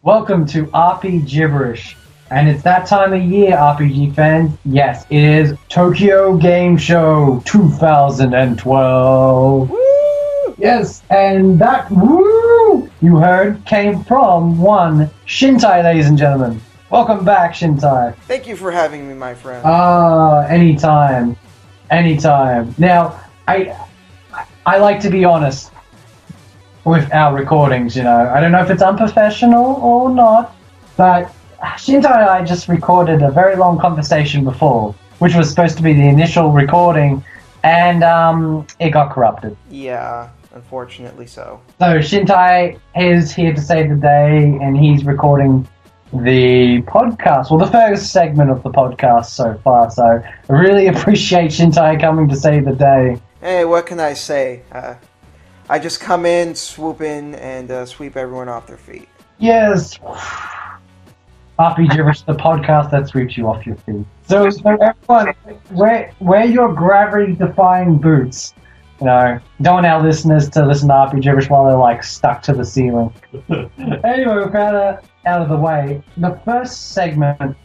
Welcome to Rpgibberish. And it's that time of year, RPG fans. Yes, it is Tokyo Game Show 2012. Woo! Yes, and that woo you heard came from one Shintai, ladies and gentlemen. Welcome back, Shintai. Thank you for having me, my friend. Anytime. Anytime. Now, I like to be honest with our recordings, you know. I don't know if it's unprofessional or not, but Shintai and I just recorded a very long conversation before, which was supposed to be the initial recording, and it got corrupted. Yeah, unfortunately so. So Shintai is here to save the day, and he's recording the podcast, well, the first segment of the podcast so far, so I really appreciate Shintai coming to save the day. Hey, what can I say? I just come in, swoop in, and sweep everyone off their feet. Yes. Rpgibberish, the podcast that sweeps you off your feet. So everyone, wear your gravity-defying boots. You know, don't want our listeners to listen to Rpgibberish while they're like stuck to the ceiling. Anyway, we've got that out of the way. The first segment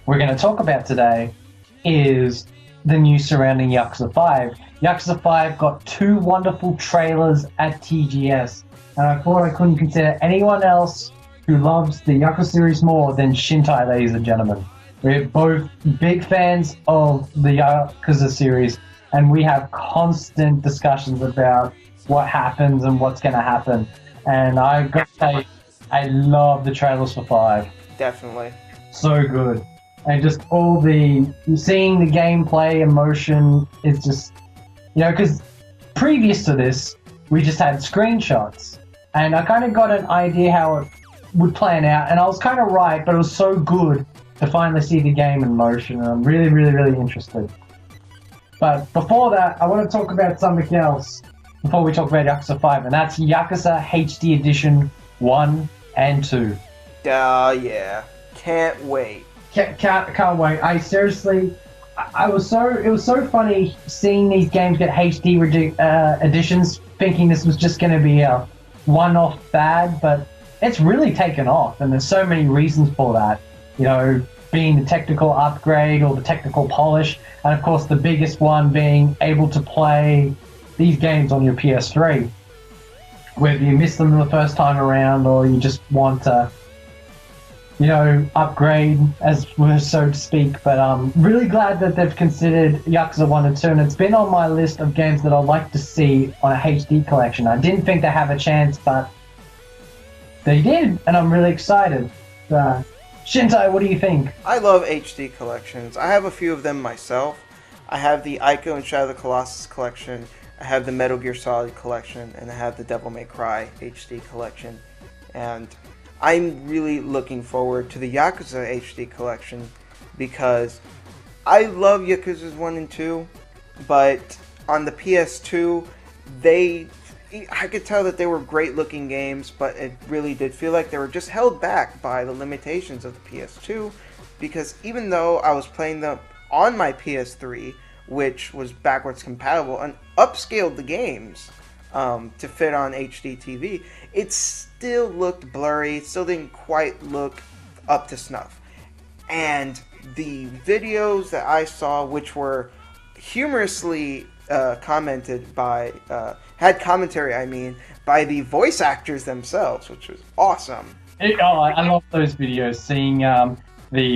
we're going to talk about today is the news surrounding Yakuza 5. Yakuza 5 got two wonderful trailers at TGS, and I thought I couldn't consider anyone else who loves the Yakuza series more than Shintai, ladies and gentlemen. We're both big fans of the Yakuza series, and we have constant discussions about what happens and what's going to happen. And I got to say, I love the trailers for 5. Definitely. So good. And just all the, seeing the gameplay, emotion, is just, you know, because previous to this, we just had screenshots. And I kind of got an idea how it would plan out, and I was kind of right, but it was so good to finally see the game in motion, and I'm really, really, really interested. But before that, I want to talk about something else before we talk about Yakuza 5, and that's Yakuza HD Edition 1 and 2. Yeah. Can't wait. Can't wait. I seriously, it was so funny seeing these games get HD editions, thinking this was just going to be a one-off fad, but it's really taken off, and there's so many reasons for that. You know, being the technical upgrade or the technical polish, and of course the biggest one being able to play these games on your PS3. Whether you miss them the first time around or you just want to, you know, upgrade, as so to speak. But I'm really glad that they've considered Yakuza 1 and 2, and it's been on my list of games that I'd like to see on a HD collection. I didn't think they have a chance, but they did, and I'm really excited. Shintai, what do you think? I love HD collections. I have a few of them myself. I have the Ico and Shadow of the Colossus collection, I have the Metal Gear Solid collection, and I have the Devil May Cry HD collection. And I'm really looking forward to the Yakuza HD collection because I love Yakuza's 1 and 2, but on the PS2, I could tell that they were great looking games, but it really did feel like they were just held back by the limitations of the PS2, because even though I was playing them on my PS3, which was backwards compatible, and upscaled the games to fit on HD TV, it still looked blurry, it still didn't quite look up to snuff. And the videos that I saw, which were humorously commented by, had commentary, by the voice actors themselves, which was awesome. I love those videos, seeing the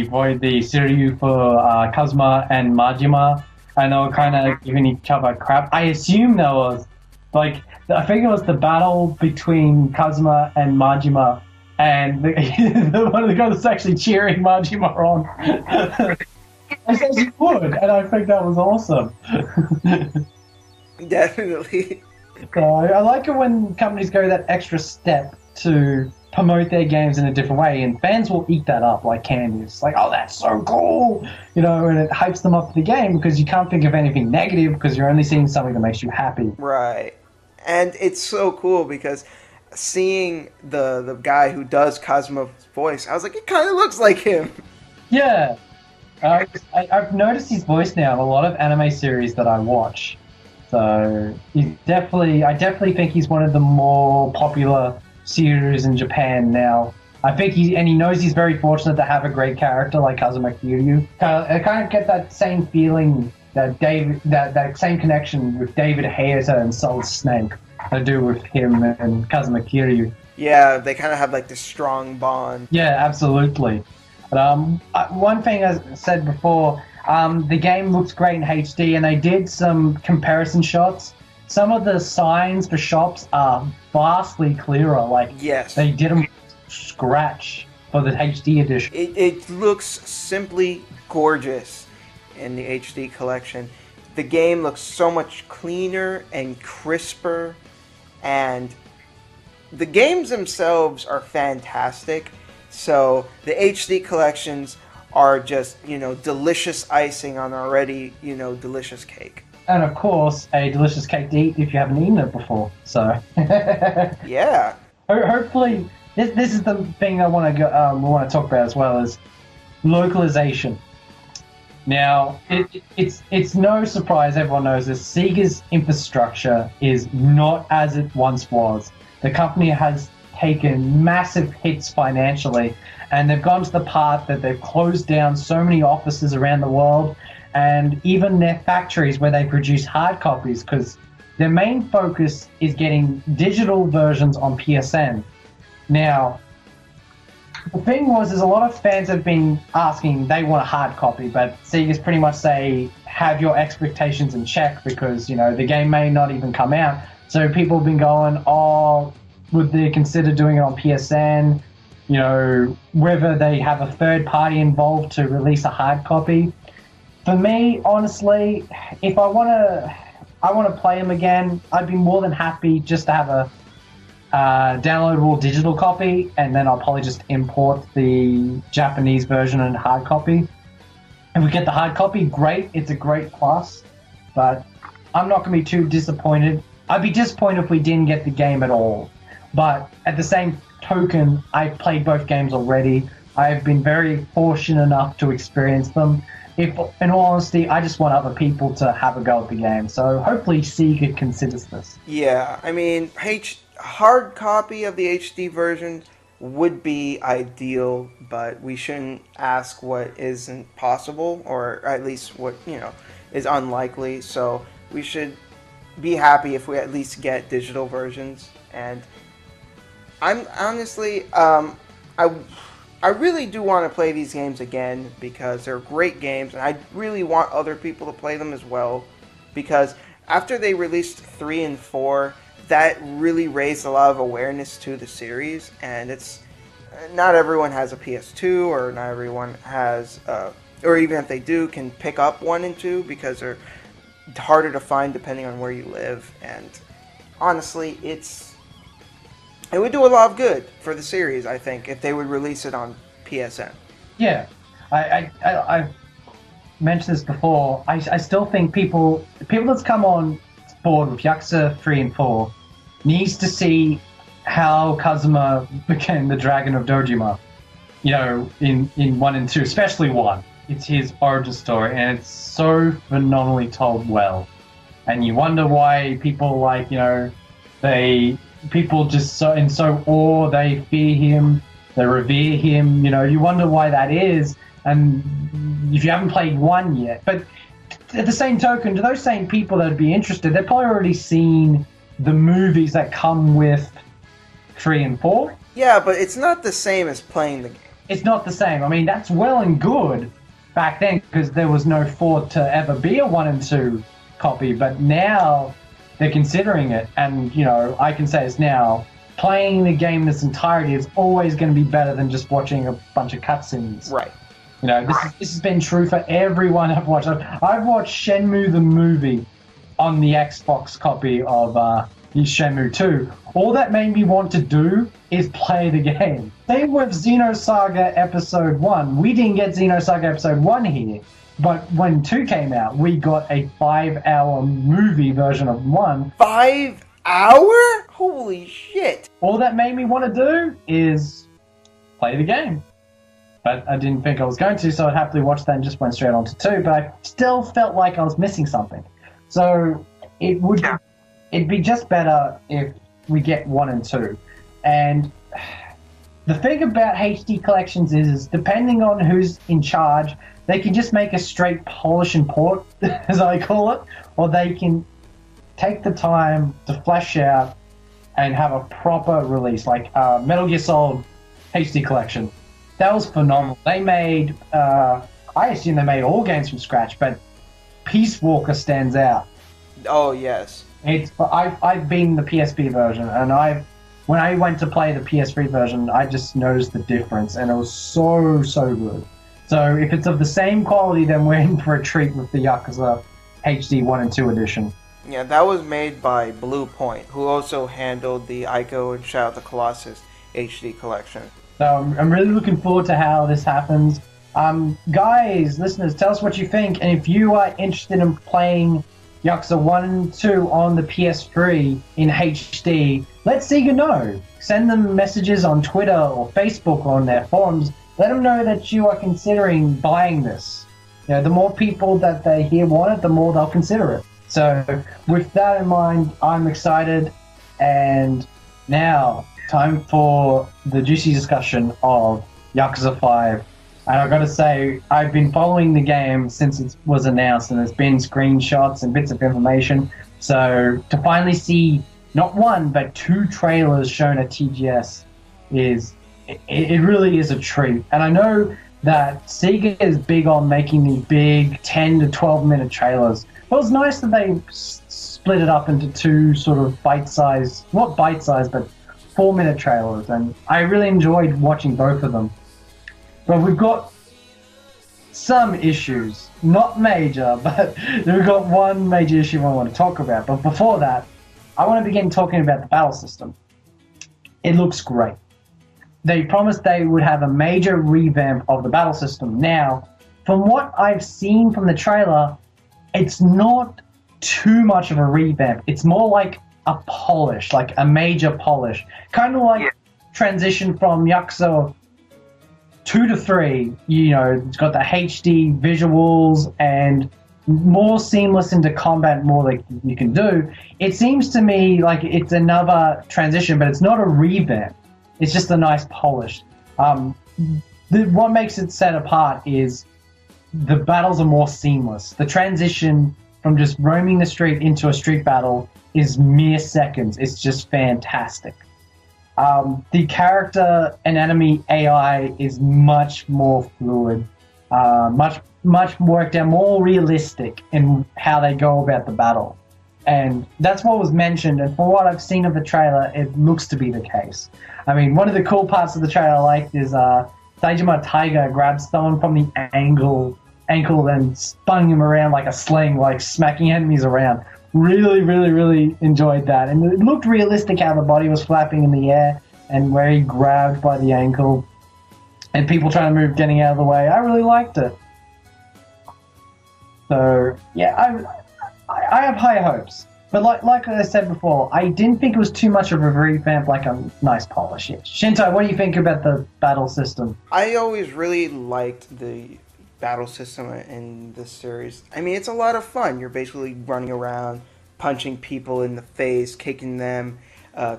Shiryu for Kazuma and Majima, and they were kind of giving each other crap. I assume there was, I think it was the battle between Kazuma and Majima, and one of the guys was actually cheering Majima on. I said you would, and I think that was awesome. Definitely. So I like it when companies go that extra step to promote their games in a different way, and fans will eat that up like candy. It's like, oh, that's so cool, you know, and it hypes them up for the game because you can't think of anything negative because you're only seeing something that makes you happy. Right. And it's so cool because seeing the guy who does Kazuma's voice, I was like, it kind of looks like him. Yeah. I've noticed his voice now in a lot of anime series that I watch. So I definitely think he's one of the more popular series in Japan now. I think he knows he's very fortunate to have a great character like Kazuma Kiryu. I kind of get that same feeling that same connection with David Hayata and Solid Snake I do with him and Kazuma Kiryu. Yeah, they kind of have like this strong bond. Yeah, absolutely. But one thing, as I said before, the game looks great in HD, and they did some comparison shots. Some of the signs for shops are vastly clearer. Like, yes, they did them scratch for the HD edition. It looks simply gorgeous in the HD collection. The game looks so much cleaner and crisper, and the games themselves are fantastic. So the HD collections are just, delicious icing on already, delicious cake. And of course, a delicious cake to eat if you haven't eaten it before. So yeah. Hopefully, this is the thing I want to talk about as well, is localization. Now, it's no surprise, everyone knows this, Sega's infrastructure is not as it once was. The company has taken massive hits financially, and they've gone to the part that they've closed down so many offices around the world, and even their factories where they produce hard copies, because their main focus is getting digital versions on PSN. Now, the thing is a lot of fans have been asking, they want a hard copy, but Sega's pretty much say, have your expectations in check, because, the game may not even come out. So people have been going, would they consider doing it on PSN? Whether they have a third party involved to release a hard copy. For me, honestly, if I want to play them again, I'd be more than happy just to have a downloadable digital copy, and then I'll probably just import the Japanese version and hard copy. If we get the hard copy, great, it's a great plus, but I'm not going to be too disappointed. I'd be disappointed if we didn't get the game at all. But at the same token, I've played both games already. I've been very fortunate enough to experience them. If, in all honesty, I just want other people to have a go at the game. So hopefully Sega considers this. Yeah, I mean, hard copy of the HD version would be ideal, but we shouldn't ask what isn't possible, or at least what, is unlikely. So we should be happy if we at least get digital versions. And I'm honestly, I really do want to play these games again, because they're great games, and I really want other people to play them as well, because after they released 3 and 4, that really raised a lot of awareness to the series, and it's not everyone has a PS2, or not everyone has, or even if they do, can pick up 1 and 2, because they're harder to find depending on where you live. And honestly, it would do a lot of good for the series, I think, if they would release it on PSN. Yeah, I've mentioned this before. I still think people that's come on board with Yakuza 3 and 4 needs to see how Kazuma became the Dragon of Dojima. In 1 and 2, especially 1. It's his origin story, and it's so phenomenally told well. And you wonder why people people just so awe, they fear him, they revere him, you wonder why that is, and if you haven't played 1 yet. But at the same token, to those same people that would be interested, they've probably already seen the movies that come with 3 and 4. Yeah, but it's not the same as playing the game. It's not the same. I mean, that's well and good back then, because there was no thought to ever be a 1 and 2 copy, but now they're considering it, and I can say this now, playing the game in its entirety is always going to be better than just watching a bunch of cutscenes. Right. This has been true for everyone I've watched. I've watched Shenmue the movie on the Xbox copy of Shenmue 2. All that made me want to do is play the game. Same with Xenosaga Episode 1. We didn't get Xenosaga Episode 1 here, but when 2 came out, we got a 5-hour movie version of 1. 5 hour? Holy shit. All that made me want to do is play the game. But I didn't think I was going to, so I'd happily watch that and just went straight on to 2, but I still felt like I was missing something. So it'd be just better if we get 1 and 2. And the thing about HD collections is depending on who's in charge, they can just make a straight polish and port, as I call it, or they can take the time to flesh out and have a proper release, like Metal Gear Solid HD collection. That was phenomenal. They made, I assume they made all games from scratch, but Peace Walker stands out. Oh yes. I've been the PSP version, and when I went to play the PS3 version, I just noticed the difference, and it was so good. So if it's of the same quality, then we're in for a treat with the Yakuza HD 1 and 2 edition. Yeah, that was made by Blue Point, who also handled the Ico and Shadow of the Colossus HD collection. So I'm really looking forward to how this happens. Guys, listeners, tell us what you think, and if you are interested in playing Yakuza 1 and 2 on the PS3 in HD, let Sega know. Send them messages on Twitter or Facebook or on their forums. Let them know that you are considering buying this. You know, the more people that they hear want it, the more they'll consider it. So with that in mind, I'm excited. And now, time for the juicy discussion of Yakuza 5. And I've got to say, I've been following the game since it was announced, and there's been screenshots and bits of information. So to finally see not one, but 2 trailers shown at TGS it really is a treat. And I know that Sega is big on making these big 10 to 12 minute trailers. But it was nice that they split it up into 2 sort of bite-sized, not bite-sized, but 4-minute trailers. And I really enjoyed watching both of them. But we've got some issues, not major, but we've got one major issue I want to talk about. But before that, I want to begin talking about the battle system. It looks great. They promised they would have a major revamp of the battle system. Now, from what I've seen from the trailer, it's not too much of a revamp. It's more like a polish, like a major polish. Kind of like transition from Yakuza 2 to 3, you know, it's got the HD visuals and more seamless into combat, more like you can do. It seems to me like it's another transition, but it's not a revamp. It's just a nice polish. What makes it set apart is the battles are more seamless. The transition from just roaming the street into a street battle is mere seconds. It's just fantastic. The character and enemy AI is much more fluid, much worked out, more realistic in how they go about the battle. And that's what was mentioned, and from what I've seen of the trailer, it looks to be the case. I mean, one of the cool parts of the trailer I liked is Saejima Tiger grabs someone from the ankle and spun him around like a sling, like smacking enemies around. Really enjoyed that. And it looked realistic how the body was flapping in the air and where he grabbed by the ankle and people trying to move, getting out of the way. I really liked it. So, yeah, I have high hopes. But like I said before, I didn't think it was too much of a revamp, like a nice polish. Yeah. Shintai, what do you think about the battle system? I always really liked the battle system in this series. I mean, it's a lot of fun. You're basically running around, punching people in the face, kicking them,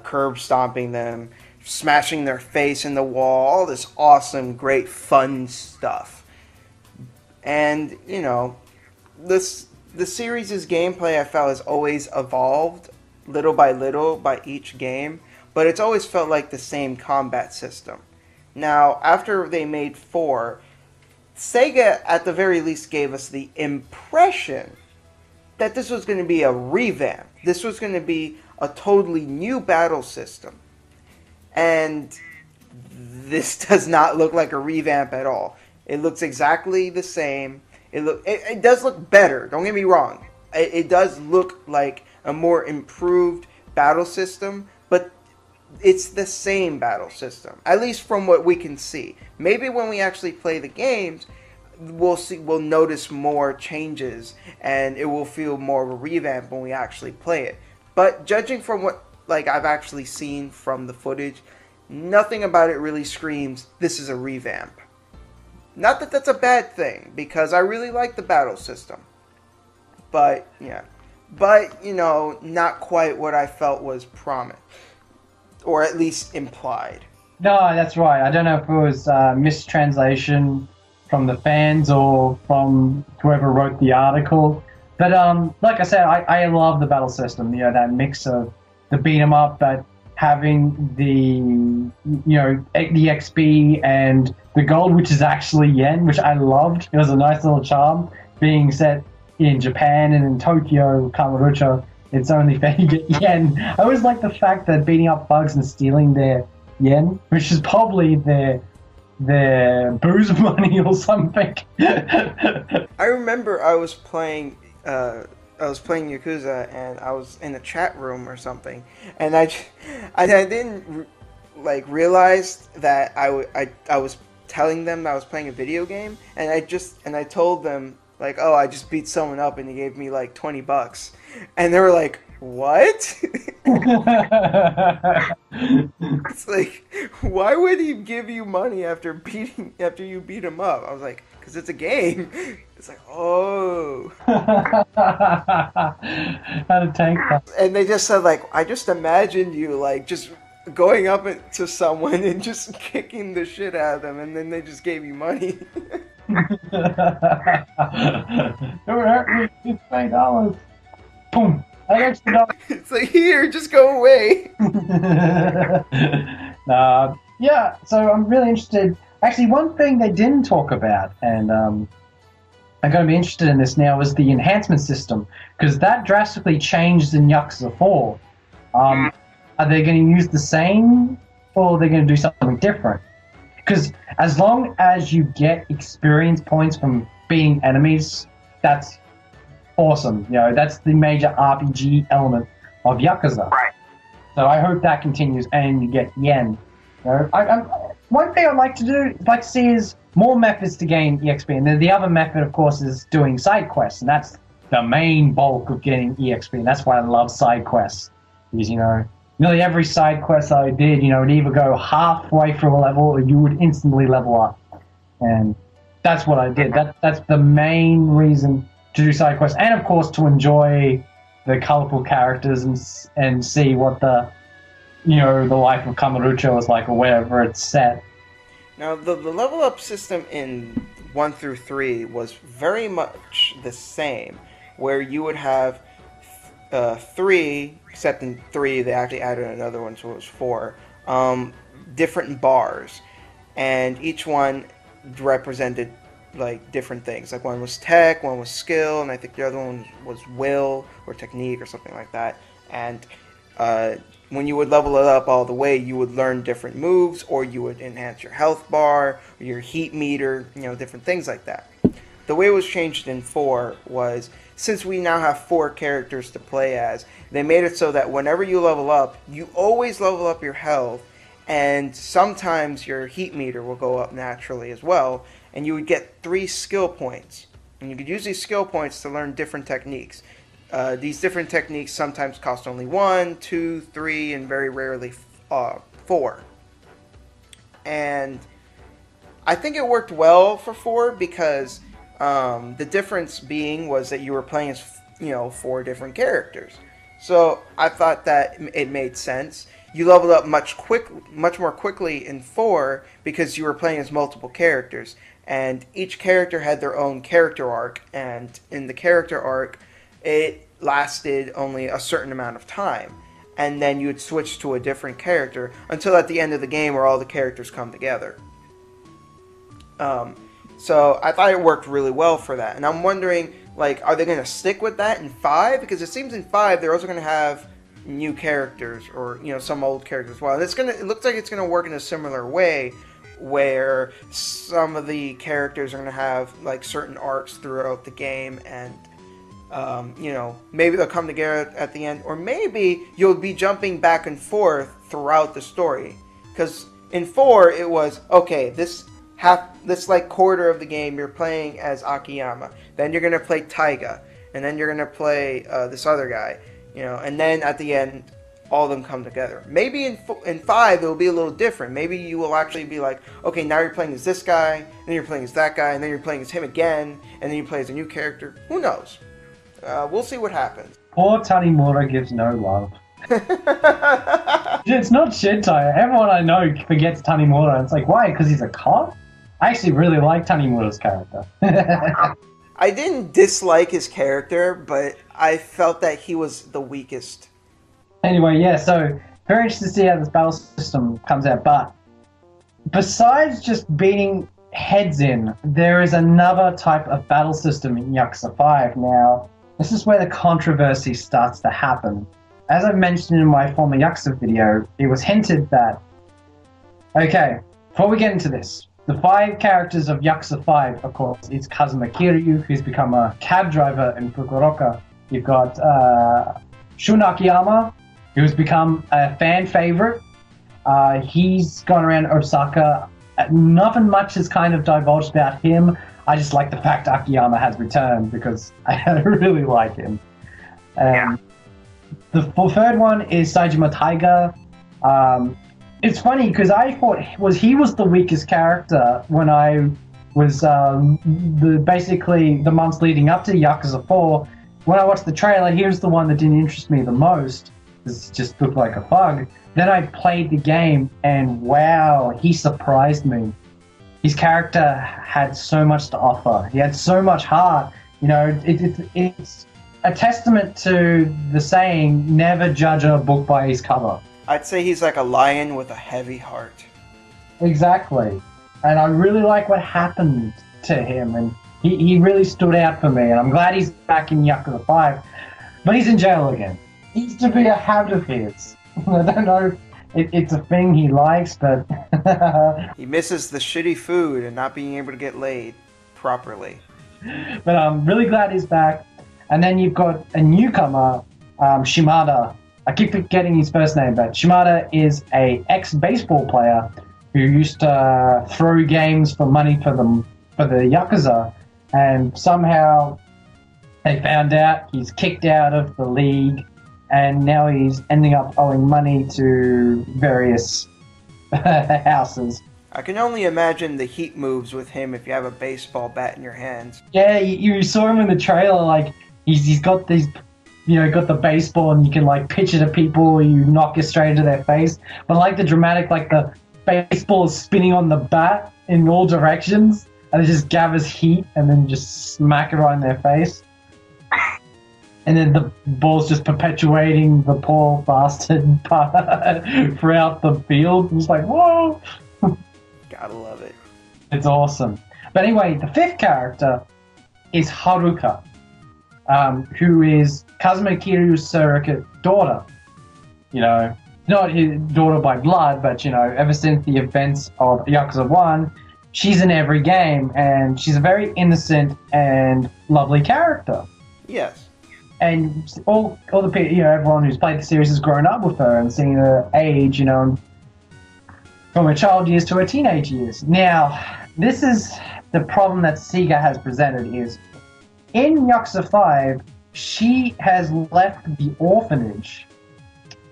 curb stomping them, smashing their face in the wall, all this awesome, great, fun stuff. And, you know, the series' gameplay, I felt, has always evolved little by each game, but it's always felt like the same combat system. Now, after they made 4, Sega, at the very least, gave us the impression that this was going to be a revamp. This was going to be a totally new battle system. And this does not look like a revamp at all. It looks exactly the same. It does look better, don't get me wrong. It does look like a more improved battle system, but it's the same battle system, at least from what we can see. Maybe when we actually play the games, we'll notice more changes, and it will feel more of a revamp when we actually play it. But judging from what I've actually seen from the footage, nothing about it really screams, this is a revamp. Not that that's a bad thing, because I really like the battle system. But, yeah. But, you know, not quite what I felt was promised. Or at least implied. No, that's right. I don't know if it was mistranslation from the fans or from whoever wrote the article. But like I said, I love the battle system. You know, that mix of the beat 'em up, but having the XP and the gold, which is actually yen, which I loved. It was a nice little charm being set in Japan and in Tokyo, Kamurocho. It's only fair you get yen. I always like the fact that beating up thugs and stealing their yen, which is probably their booze money or something. I remember I was playing Yakuza and I was in a chat room or something, and I didn't like realize that I was telling them that I was playing a video game, and I told them like, oh, I just beat someone up and he gave me like $20, and they were like, what? It's like, why would he give you money after you beat him up? I was like, because it's a game. It's like, oh. How to tank that. And they just said like, I just imagined you like just going up to someone and just kicking the shit out of them, and then they just gave you money. It would hurt me. It's $20. Boom. It's like, here, just go away. Yeah, so I'm really interested. Actually, one thing they didn't talk about, and I'm going to be interested in this now, is the enhancement system, because that drastically changed in Yakuza 4. Are they going to use the same, or are they going to do something different? Because as long as you get experience points from beating enemies, that's awesome. You know, that's the major RPG element of Yakuza. Right. So I hope that continues, and you get yen. You know, one thing I'd like to see is more methods to gain EXP. And the other method, of course, is doing side quests, and that's the main bulk of getting EXP. And that's why I love side quests, because nearly every side quest I did, would either go halfway through a level or you would instantly level up, and that's what I did. That's the main reason to do side quests, and of course to enjoy the colorful characters and see what the life of Kamurocho is like, or wherever it's set. Now, the level up system in 1 through 3 was very much the same, where you would have 3, except in 3 they actually added another one, so it was 4, different bars, and each one represented like different things. Like one was tech, one was skill, and I think the other one was will or technique or something like that. And when you would level it up all the way, you would learn different moves, or you would enhance your health bar, or your heat meter, different things like that. The way it was changed in 4 was, since we now have 4 characters to play as, they made it so that whenever you level up, you always level up your health, and sometimes your heat meter will go up naturally as well, and you would get 3 skill points. And you could use these skill points to learn different techniques. These different techniques sometimes cost only 1, 2, 3, and very rarely 4. And I think it worked well for 4 because the difference being was that you were playing as 4 different characters. So I thought that it made sense. You leveled up much more quickly in 4 because you were playing as multiple characters, and each character had their own character arc, and in the character arc it lasted only a certain amount of time, and then you would switch to a different character until at the end of the game where all the characters come together. So I thought it worked really well for that, and I'm wondering, like, are they going to stick with that in 5? Because it seems in 5 they're also going to have new characters, or some old characters as well. And it looks like it's going to work in a similar way, where some of the characters are going to have like certain arcs throughout the game, and maybe they'll come together at the end, or maybe you'll be jumping back and forth throughout the story. Because in 4 it was, okay, this like quarter of the game you're playing as Akiyama, then you're going to play Taiga, and then you're going to play this other guy, and then at the end all of them come together. Maybe in 5 it'll be a little different. Maybe you will actually be like, okay, now you're playing as this guy, then you're playing as that guy, and then you're playing as him again, and then you play as a new character. Who knows? We'll see what happens. Poor Tanimura gives no love. It's not Shintai. Everyone I know forgets Tanimura. It's like, why? Because he's a cop? I actually really like Tanimura's character. I didn't dislike his character, but I felt that he was the weakest. Anyway, yeah, so very interested to see how this battle system comes out. But besides just beating heads in, there is another type of battle system in Yakuza 5. Now, this is where the controversy starts to happen. As I mentioned in my former Yakuza video, it was hinted that, okay, before we get into this, the 5 characters of Yakuza 5, of course, is Kazuma Kiryu, who's become a cab driver in Fukuoka. You've got Shun Akiyama, who's become a fan favorite. He's gone around Osaka. Nothing much is kind of divulged about him. I just like the fact Akiyama has returned because I really like him. The third one is Saejima Taiga. It's funny because I thought he was the weakest character when I was basically the months leading up to Yakuza 4. When I watched the trailer, he was the one that didn't interest me the most. It just looked like a thug. Then I played the game, and wow, he surprised me. His character had so much to offer. He had so much heart. You know, it's a testament to the saying, never judge a book by its cover. I'd say he's like a lion with a heavy heart. Exactly. And I really like what happened to him, and he really stood out for me, and I'm glad he's back in Yakuza 5. But he's in jail again. It used to be a habit of his. I don't know if it's a thing he likes, but... He misses the shitty food and not being able to get laid properly. But I'm really glad he's back. And then you've got a newcomer, Shimada. I keep forgetting his first name, but Shimada is a ex-baseball player who used to throw games for money for the Yakuza, and somehow they found out he's kicked out of the league, and now he's ending up owing money to various houses. I can only imagine the heat moves with him if you have a baseball bat in your hands. Yeah, you saw him in the trailer, like, he's got these... You know, got the baseball and you can, like, pitch it at people or you knock it straight into their face. But, like, the dramatic, like, the baseball is spinning on the bat in all directions and it just gathers heat and then just smack it right in their face. And then the ball's just perpetuating the poor bastard throughout the field. It's like, whoa! Gotta love it. It's awesome. But anyway, the 5th character is Haruka. Who is Kazuma Kiryu's surrogate daughter. You know, not his daughter by blood, but, you know, ever since the events of Yakuza 1, she's in every game, and she's a very innocent and lovely character. Yes. And all the people, you know, everyone who's played the series has grown up with her and seen her age, you know, from her child years to her teenage years. Now, this is the problem that Sega has presented is, in Yakuza 5, she has left the orphanage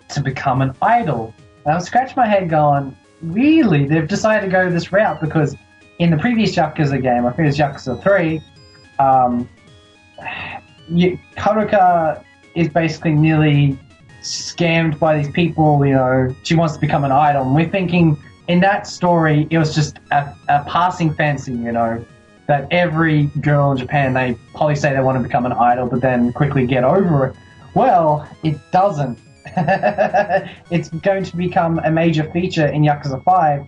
to become an idol. And I'm scratching my head going, really? They've decided to go this route because in the previous Yakuza game, I think it was Yakuza 3, Haruka is basically nearly scammed by these people, you know, she wants to become an idol. And we're thinking in that story, it was just a passing fancy, you know, that every girl in Japan, they probably say they want to become an idol, but then quickly get over it. Well, it doesn't. It's going to become a major feature in Yakuza 5.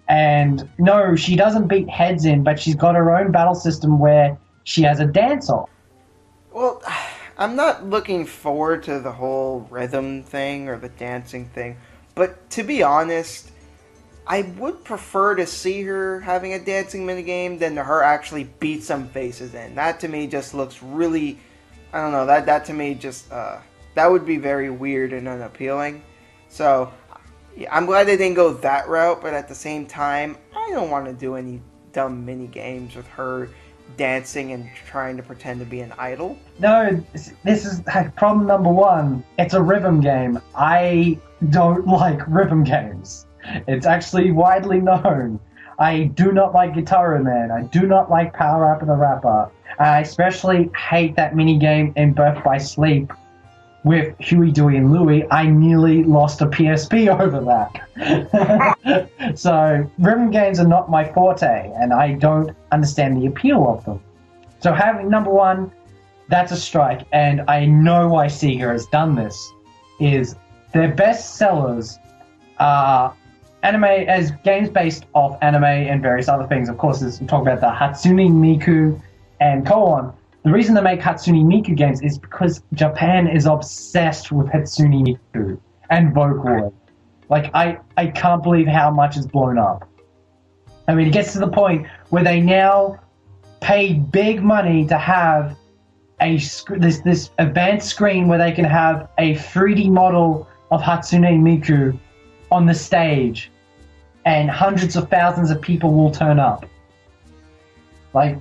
And no, she doesn't beat heads in, but she's got her own battle system where she has a dance-off. Well, I'm not looking forward to the whole rhythm thing or the dancing thing, but to be honest, I would prefer to see her having a dancing minigame than to her actually beat some faces in. That to me just looks really, I don't know, that to me just, that would be very weird and unappealing. So, yeah, I'm glad they didn't go that route, but at the same time, I don't want to do any dumb minigames with her dancing and trying to pretend to be an idol. No, this is problem number 1. It's a rhythm game. I don't like rhythm games. It's actually widely known. I do not like Guitar Man. I do not like Power Up and the Rapper. I especially hate that minigame in Birth by Sleep with Huey, Dewey, and Louie, I nearly lost a PSP over that. So rhythm games are not my forte, and I don't understand the appeal of them. So having number one, that's a strike, and I know why Sega has done this. Is their best sellers are anime as games based off anime and various other things. Of course, we talk about the Hatsune Miku and Koon. The reason they make Hatsune Miku games is because Japan is obsessed with Hatsune Miku and Vocaloid. Like, I can't believe how much is blown up. I mean, it gets to the point where they now pay big money to have this advanced screen where they can have a 3D model of Hatsune Miku on the stage, and hundreds of thousands of people will turn up. Like,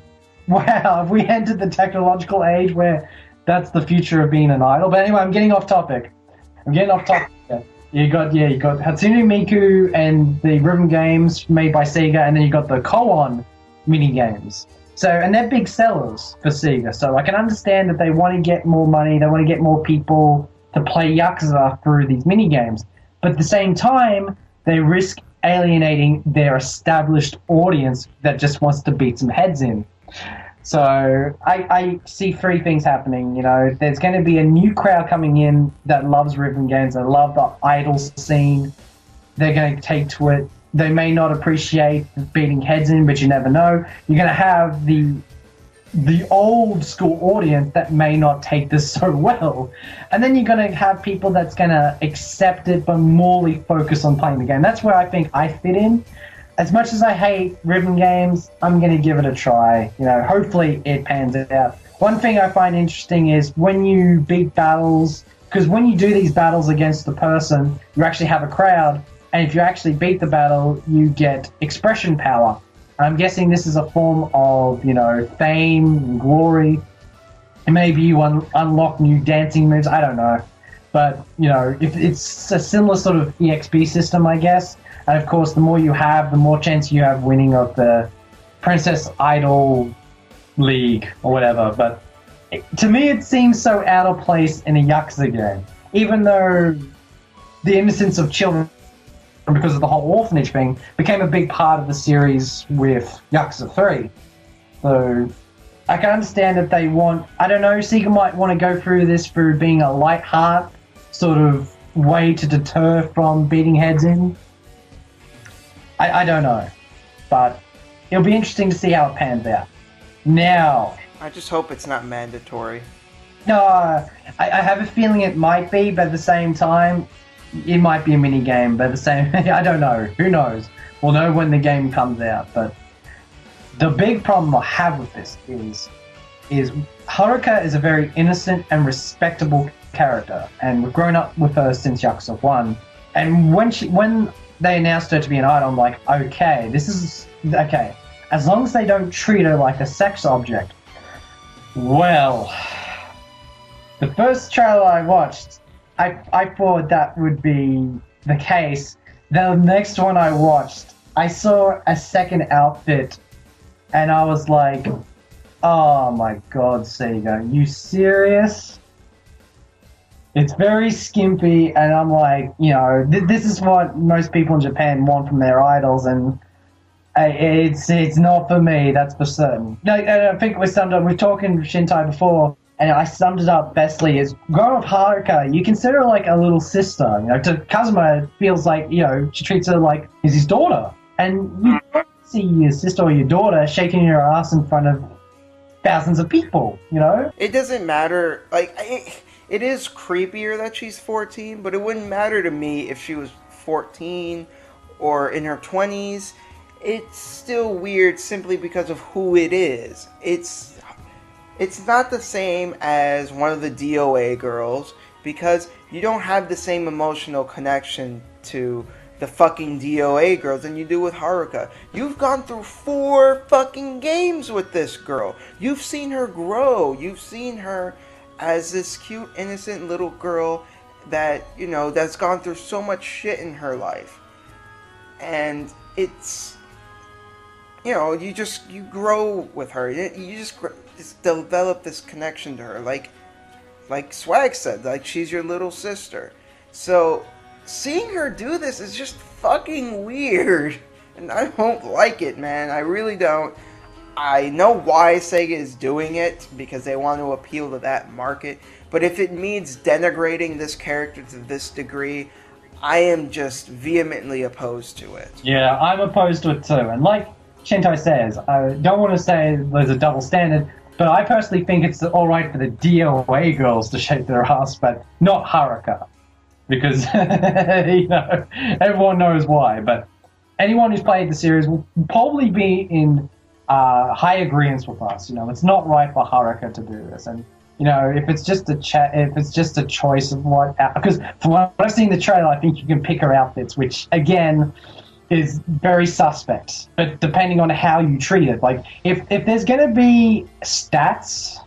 wow, have we entered the technological age where that's the future of being an idol? But anyway, I'm getting off topic. You got Hatsune Miku and the rhythm games made by Sega, and then you got the Koon mini games. So, and they're big sellers for Sega. So I can understand that they want to get more money, they want to get more people to play Yakuza through these mini games. But at the same time, they risk alienating their established audience that just wants to beat some heads in. So I see three things happening. You know, there's going to be a new crowd coming in that loves rhythm games, that love the idol scene. They're going to take to it. They may not appreciate beating heads in, but you never know. You're going to have the old school audience that may not take this so well. And then you're going to have people that's going to accept it but morely focus on playing the game. That's where I think I fit in. As much as I hate rhythm games, I'm going to give it a try. You know, hopefully it pans out. One thing I find interesting is when you beat battles, because when you do these battles against the person, you actually have a crowd, and if you actually beat the battle, you get expression power. I'm guessing this is a form of, you know, fame and glory. And maybe you unlock new dancing moves. I don't know. But, you know, if it's a similar sort of EXP system, I guess. And, of course, the more you have, the more chance you have winning of the Princess Idol League or whatever. But to me, it seems so out of place in a Yakuza game. Even though the innocence of children, because of the whole orphanage thing, became a big part of the series with Yakuza 3. So I can understand that they want, I don't know, Sega might want to go through this through being a light heart sort of way to deter from beating heads in. I don't know. But it'll be interesting to see how it pans out. Now, I just hope it's not mandatory. No, I have a feeling it might be, but at the same time, it might be a mini game. But at the same, I don't know. Who knows? We'll know when the game comes out. But the big problem I have with this is Haruka is a very innocent and respectable character, and we've grown up with her since Yakuza 1. And when they announced her to be an idol, I'm like, okay, this is okay. As long as they don't treat her like a sex object. Well, the first trailer I watched, I thought that would be the case. The next one I watched, I saw a second outfit, and I was like, oh my god, Sega, you serious? It's very skimpy, and I'm like, you know, this is what most people in Japan want from their idols, and it's not for me, that's for certain. No, I think we're talking Shintai before, and I summed it up bestly as growing up Haruka, you consider her like a little sister. You know, to Kazuma, it feels like, you know, she treats her like he's his daughter. And you don't see your sister or your daughter shaking your ass in front of thousands of people, you know? It doesn't matter, like, it is creepier that she's 14, but it wouldn't matter to me if she was 14 or in her 20s. It's still weird simply because of who it is. It's not the same as one of the DOA girls because you don't have the same emotional connection to the fucking DOA girls than you do with Haruka. You've gone through 4 fucking games with this girl. You've seen her grow. You've seen her as this cute, innocent little girl that, you know, that's gone through so much shit in her life. And it's, you know, you grow with her. You just develop this connection to her. Like, like Swag said, like she's your little sister. So seeing her do this is just fucking weird, and I don't like it, man. I really don't. I know why Sega is doing it, because they want to appeal to that market, but if it means denigrating this character to this degree, I am just vehemently opposed to it. Yeah, I'm opposed to it too. And like Shintai says, I don't want to say there's a double standard, but I personally think it's alright for the DOA girls to shake their ass, but not Haruka. Because, you know, everyone knows why. But anyone who's played the series will probably be in high agreement with us. You know, it's not right for Haruka to do this. And, you know, if it's just a choice of what, because from what I've seen the trailer, I think you can pick her outfits, which again is very suspect. But depending on how you treat it, like if there's going to be stats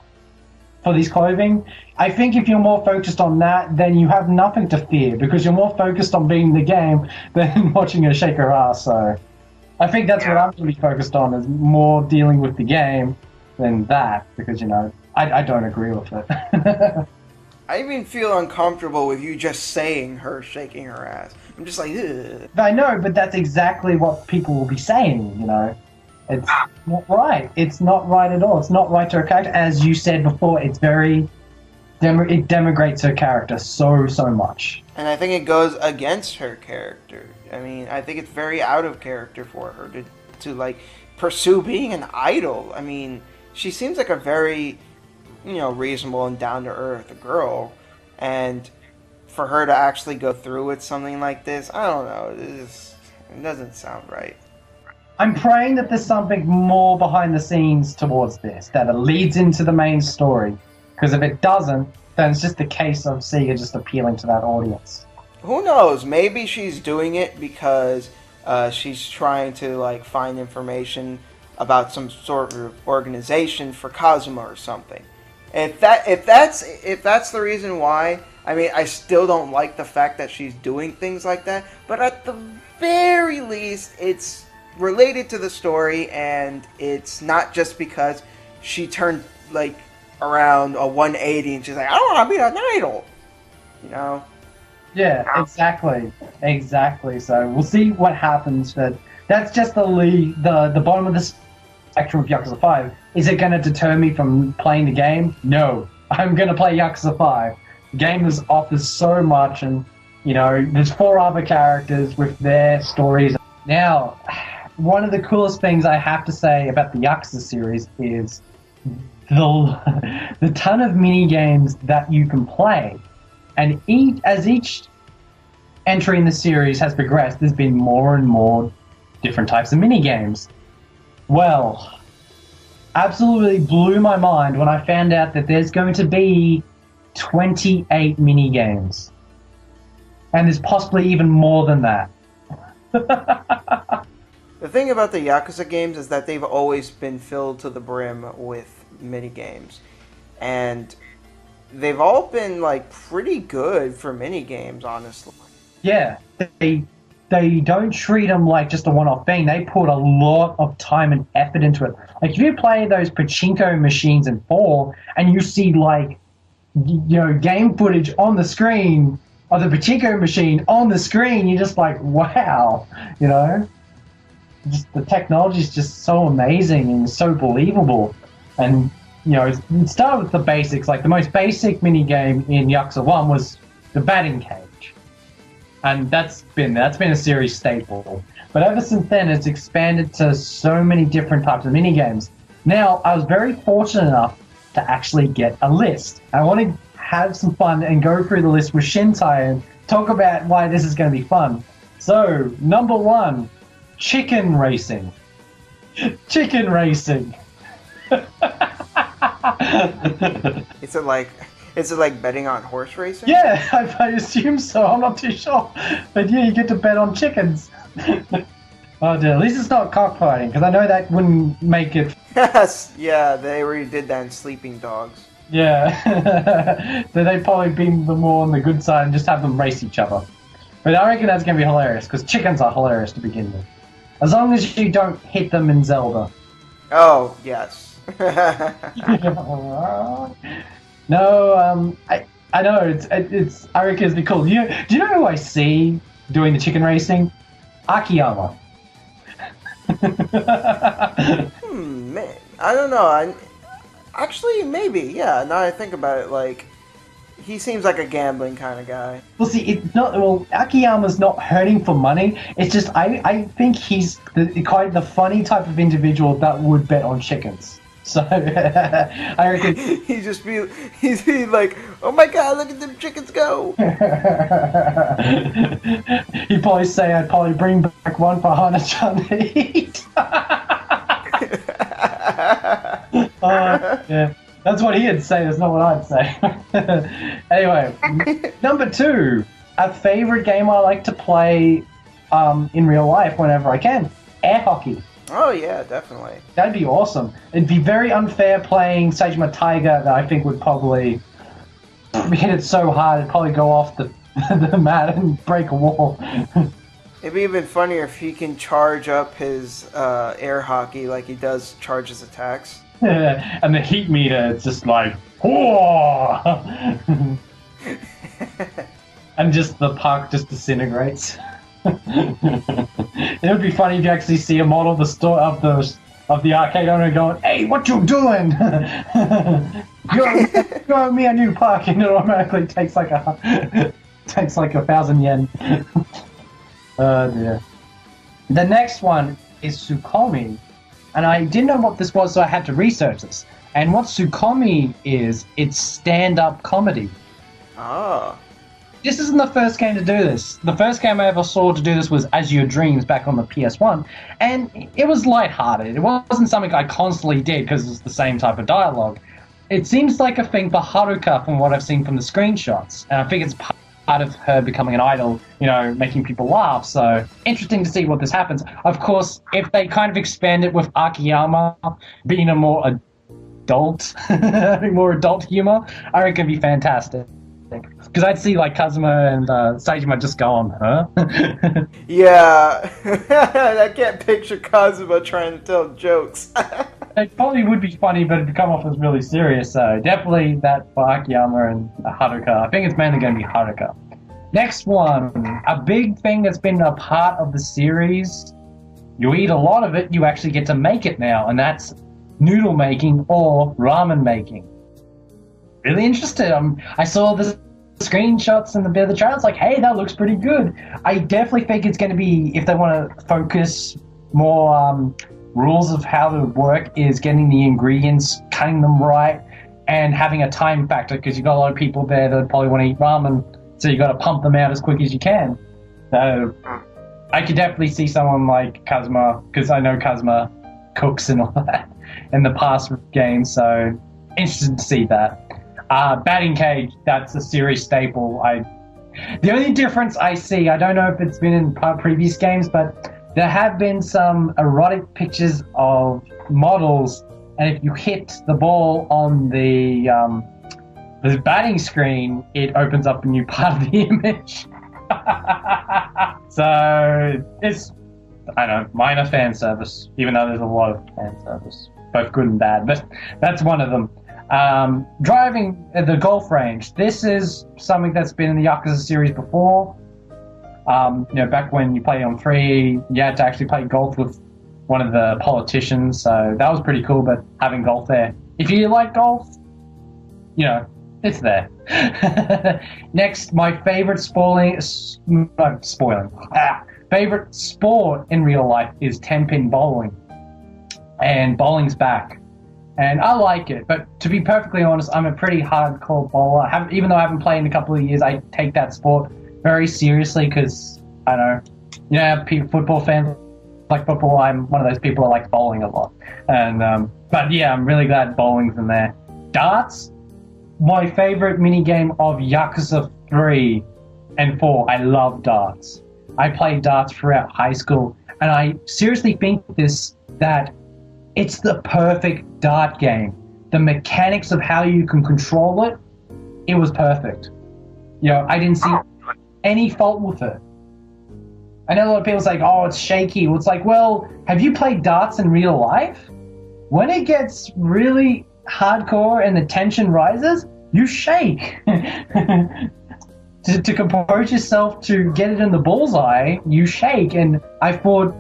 for these clothing, I think if you're more focused on that, then you have nothing to fear because you're more focused on beating the game than watching her shake her ass. So I think that's what I'm going to be focused on, is more dealing with the game than that, because, you know, I don't agree with it. I even feel uncomfortable with you just saying her shaking her ass. I'm just like, ugh. I know, but that's exactly what people will be saying, you know. It's not right. It's not right at all. It's not right to her character. As you said before, it's very... it denigrates her character so much. And I think it goes against her character. I mean, I think it's very out of character for her to like, pursue being an idol. I mean, she seems like a very... you know, reasonable and down-to-earth girl, and for her to actually go through with something like this, I don't know, it doesn't sound right. I'm praying that there's something more behind the scenes towards this, that it leads into the main story, because if it doesn't, then it's just a case of Sega just appealing to that audience. Who knows, maybe she's doing it because she's trying to, like, find information about some sort of organization for Kazuma or something. If that's the reason why, I mean, I still don't like the fact that she's doing things like that, but at the very least, it's related to the story, and it's not just because she turned, like, around a 180 and she's like, I don't want to be an idol, you know? Yeah, exactly. So we'll see what happens, but that's just the bottom of the spectrum of Yakuza 5. Is it going to deter me from playing the game? No. I'm going to play Yakuza 5. The game offers so much, and, you know, there's 4 other characters with their stories. Now, one of the coolest things I have to say about the Yakuza series is the ton of mini-games that you can play. And as each entry in the series has progressed, there's been more and more different types of mini-games. Well, absolutely blew my mind when I found out that there's going to be 28 mini-games. And there's possibly even more than that. The thing about the Yakuza games is that they've always been filled to the brim with mini-games. And they've all been, like, pretty good for mini-games, honestly. Yeah, they don't treat them like just a one-off thing. They put a lot of time and effort into it. Like, if you play those pachinko machines in 4, and you see, like, you know, game footage on the screen of the pachinko machine on the screen, you're just like, wow, you know? Just, the technology is just so amazing and so believable. And, you know, it started with the basics. Like, the most basic minigame in Yakuza 1 was the batting cage. And that's been a series staple. But ever since then, it's expanded to so many different types of minigames. Now, I was very fortunate enough to actually get a list. I want to have some fun and go through the list with Shintai and talk about why this is going to be fun. So, number 1, chicken racing. Chicken racing. Is it like betting on horse racing? Yeah, I assume so. I'm not too sure. But yeah, you get to bet on chickens. Oh dear, at least it's not cockfighting, because I know that wouldn't make it... Yes, yeah, they already did that in Sleeping Dogs. Yeah. So they'd probably be the more on the good side and just have them race each other. But I reckon that's going to be hilarious, because chickens are hilarious to begin with. As long as you don't hit them in Zelda. Oh, yes. No, I know it's I reckon it'd be cool. Do you know who I see doing the chicken racing? Akiyama. Man, I don't know. Actually, maybe, yeah. Now I think about it, like, he seems like a gambling kind of guy. Well, see, it's not. Well, Akiyama's not hurting for money. It's just I think he's quite the funny type of individual that would bet on chickens. So I reckon he'd be like, "Oh my God, look at them chickens go!" He'd probably say, "I'd probably bring back one for Hana-chan to eat." Yeah, that's what he'd say. That's not what I'd say. Anyway, number 2, a favorite game I like to play in real life whenever I can: air hockey. Oh yeah, definitely. That'd be awesome. It'd be very unfair playing Sejima Tiger, that I think would probably hit it so hard it'd probably go off the mat and break a wall. It'd be even funnier if he can charge up his air hockey like he does charge his attacks. And the heat meter, it's just like, whoa! And just the puck just disintegrates. It would be funny if you actually see a model of the store of the arcade owner going, "Hey, what you doing? Grow me a new puck," and it automatically takes like 1,000 yen. Oh dear. The next one is Tsukomi, and I didn't know what this was, so I had to research this. And what Tsukomi is, it's stand-up comedy. Ah. This isn't the first game to do this. The first game I ever saw to do this was As Your Dreams back on the PS1, and it was lighthearted. It wasn't something I constantly did because it's the same type of dialogue. It seems like a thing for Haruka from what I've seen from the screenshots, and I think it's part of her becoming an idol, making people laugh, so interesting to see what this happens. Of course, if they kind of expand it with Akiyama being a more adult humor, I reckon it'd be fantastic. Because I'd see like Kazuma and Sejima just go on, huh? Yeah, I can't picture Kazuma trying to tell jokes. It probably would be funny, but it'd come off as really serious. So definitely that for Akiyama and Haruka. I think it's mainly going to be Haruka. Next one, a big thing that's been a part of the series. You eat a lot of it, you actually get to make it now, and that's noodle making or ramen making. Really interested. I saw the screenshots and the bit of the trailer. It's like, hey, that looks pretty good. I definitely think it's going to be, if they want to focus more rules of how the work is getting the ingredients, cutting them right, and having a time factor, because you've got a lot of people there that probably want to eat ramen, so you've got to pump them out as quick as you can. So I could definitely see someone like Kazuma, because I know Kazuma cooks and all that in the past games, so interested to see that. Batting cage, that's a series staple. The only difference I see, I don't know if it's been in previous games, but there have been some erotic pictures of models, and if you hit the ball on the batting screen, it opens up a new part of the image. So it's, I don't know, minor fan service, even though there's a lot of fan service, both good and bad, but that's one of them. Driving the golf range. This is something that's been in the Yakuza series before. Back when you played on 3, you had to actually play golf with one of the politicians, so that was pretty cool, but having golf there. If you like golf, it's there. Next, my favorite favorite sport in real life is 10-pin bowling. And bowling's back. And I like it, but to be perfectly honest, I'm a pretty hardcore bowler. Even though I haven't played in a couple of years, I take that sport very seriously because, I don't know, football fans like football. I'm one of those people that like bowling a lot. And but yeah, I'm really glad bowling's in there. Darts, my favorite minigame of Yakuza 3 and 4. I love darts. I played darts throughout high school, and I seriously think that it's the perfect dart game. The mechanics of how you can control it, it was perfect. I didn't see any fault with it. I know a lot of people say, oh, it's shaky. Well, it's like, well, have you played darts in real life? When it gets really hardcore and the tension rises, you shake. To compose yourself, to get it in the bullseye, you shake. And I thought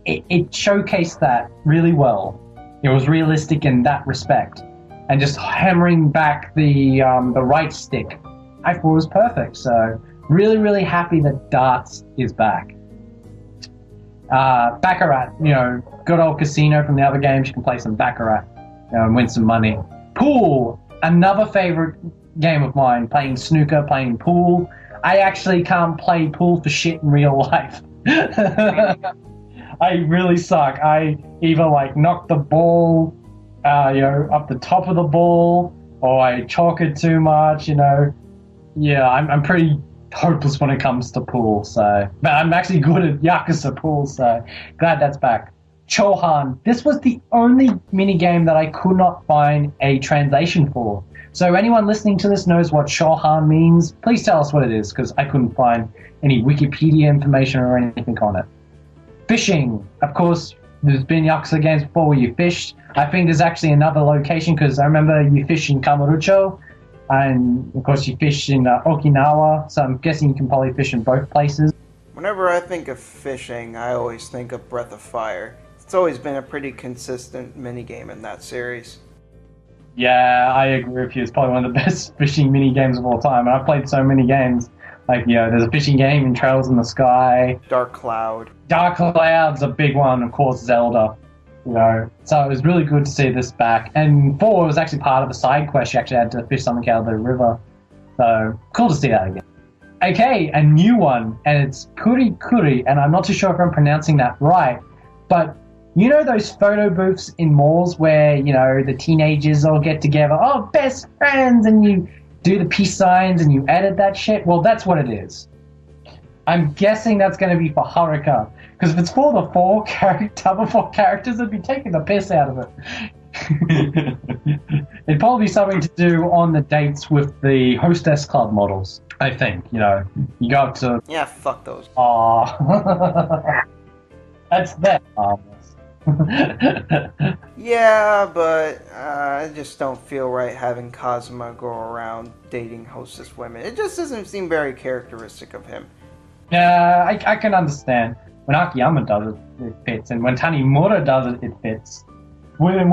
it showcased that really well. It was realistic in that respect. And just hammering back the right stick, I thought was perfect. So really, really happy that darts is back. Baccarat, good old casino from the other games. You can play some Baccarat, and win some money. Pool, another favorite game of mine. Playing snooker, playing pool. I actually can't play pool for shit in real life. I really suck. I either knock the ball, up the top of the ball, or I chalk it too much. Yeah, I'm pretty hopeless when it comes to pool. So, but I'm actually good at Yakuza pool. So, glad that's back. Chohan. This was the only mini game that I could not find a translation for. So, anyone listening to this knows what Chohan means. Please tell us what it is, because I couldn't find any Wikipedia information or anything on it. Fishing. Of course, there's been Yakuza games before where you fished. I think there's actually another location, because I remember you fished in Kamurocho, and of course you fish in Okinawa, so I'm guessing you can probably fish in both places. Whenever I think of fishing, I always think of Breath of Fire. It's always been a pretty consistent minigame in that series. Yeah, I agree with you. It's probably one of the best fishing mini games of all time, and I've played so many games. There's a fishing game in Trails in the Sky. Dark Cloud. Dark Cloud's a big one, of course, Zelda. So it was really good to see this back. And 4 was actually part of a side quest. You actually had to fish something out of the river. So cool to see that again. Okay, a new one, and it's Kuri Kuri, and I'm not too sure if I'm pronouncing that right, but those photo booths in malls where, the teenagers all get together, oh, best friends, and you do the peace signs and you edit that shit? Well, that's what it is. I'm guessing that's going to be for Haruka, because if it's for the other four characters, it'd be taking the piss out of it. It'd probably be something to do on the dates with the Hostess Club models, I think. You go up to... Yeah, fuck those. Aww. That's that. Yeah, but I just don't feel right having Kazuma go around dating hostess women. It just doesn't seem very characteristic of him. Yeah, I can understand. When Akiyama does it, it fits. And when Tanimura does it, it fits. When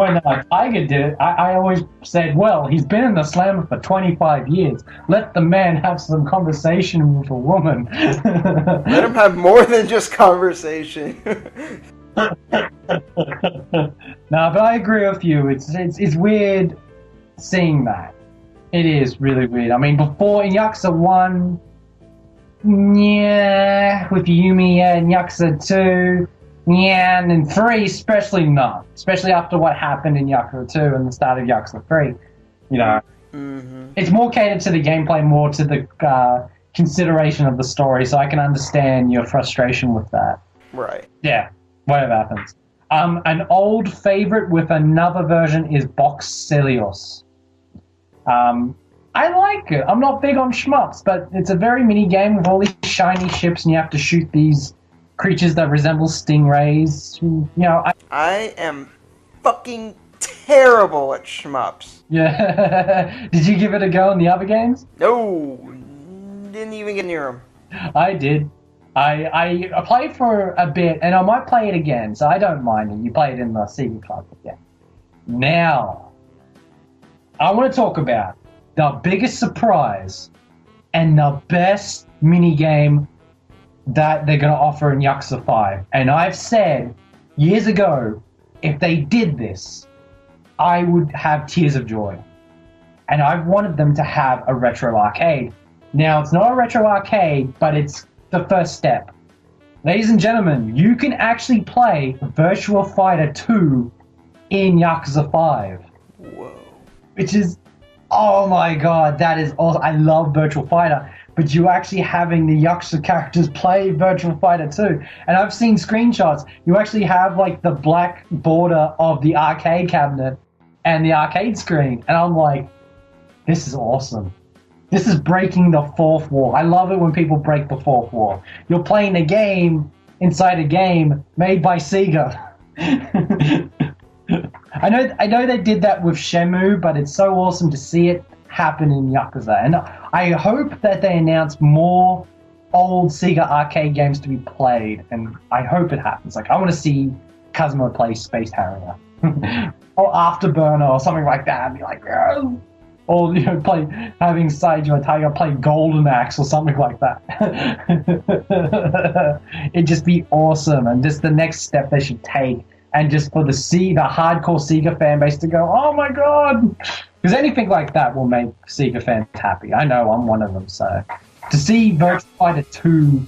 Tiger did it, I always said, well, he's been in the slammer for 25 years. Let the man have some conversation with a woman. Let him have more than just conversation. No, but I agree with you. It's weird seeing that. It is really weird. I mean, before in Yakuza 1, yeah, with Yumi, yeah, in Yakuza 2, yeah, and in 3, especially not. Especially after what happened in Yakuza 2 and the start of Yakuza 3. It's more catered to the gameplay, more to the consideration of the story, so I can understand your frustration with that. Right. Yeah. Whatever happens. An old favorite with another version is Box Celios. I like it. I'm not big on shmups, but it's a very mini game with all these shiny ships, and you have to shoot these creatures that resemble stingrays. I am fucking terrible at shmups. Yeah. Did you give it a go in the other games? No. Didn't even get near them. I did. I played for a bit, and I might play it again, so I don't mind it. You play it in the Sega Club again. Now, I want to talk about the biggest surprise and the best minigame that they're going to offer in Yakuza 5. And I've said years ago, if they did this, I would have tears of joy. And I've wanted them to have a retro arcade. Now, it's not a retro arcade, but it's the first step. Ladies and gentlemen, you can actually play Virtua Fighter 2 in Yakuza 5. Whoa. Which is, oh my god, that is awesome. I love Virtua Fighter, but you actually having the Yakuza characters play Virtua Fighter 2. And I've seen screenshots. You actually have the black border of the arcade cabinet and the arcade screen. And I'm like, this is awesome. This is breaking the fourth wall. I love it when people break the fourth wall. You're playing a game inside a game made by Sega. I know they did that with Shenmue, but it's so awesome to see it happen in Yakuza. And I hope that they announce more old Sega arcade games to be played, and I hope it happens. Like, I want to see Kazuma play Space Harrier. Or Afterburner or something like that. I'd be like, yeah. Or, you know, having Seiji Tiger play Golden Axe or something like that. It'd just be awesome, and just the next step they should take, and just for the hardcore Sega fan base to go, oh my god! Because anything like that will make Sega fans happy. I know, I'm one of them, so to see Virtua Fighter 2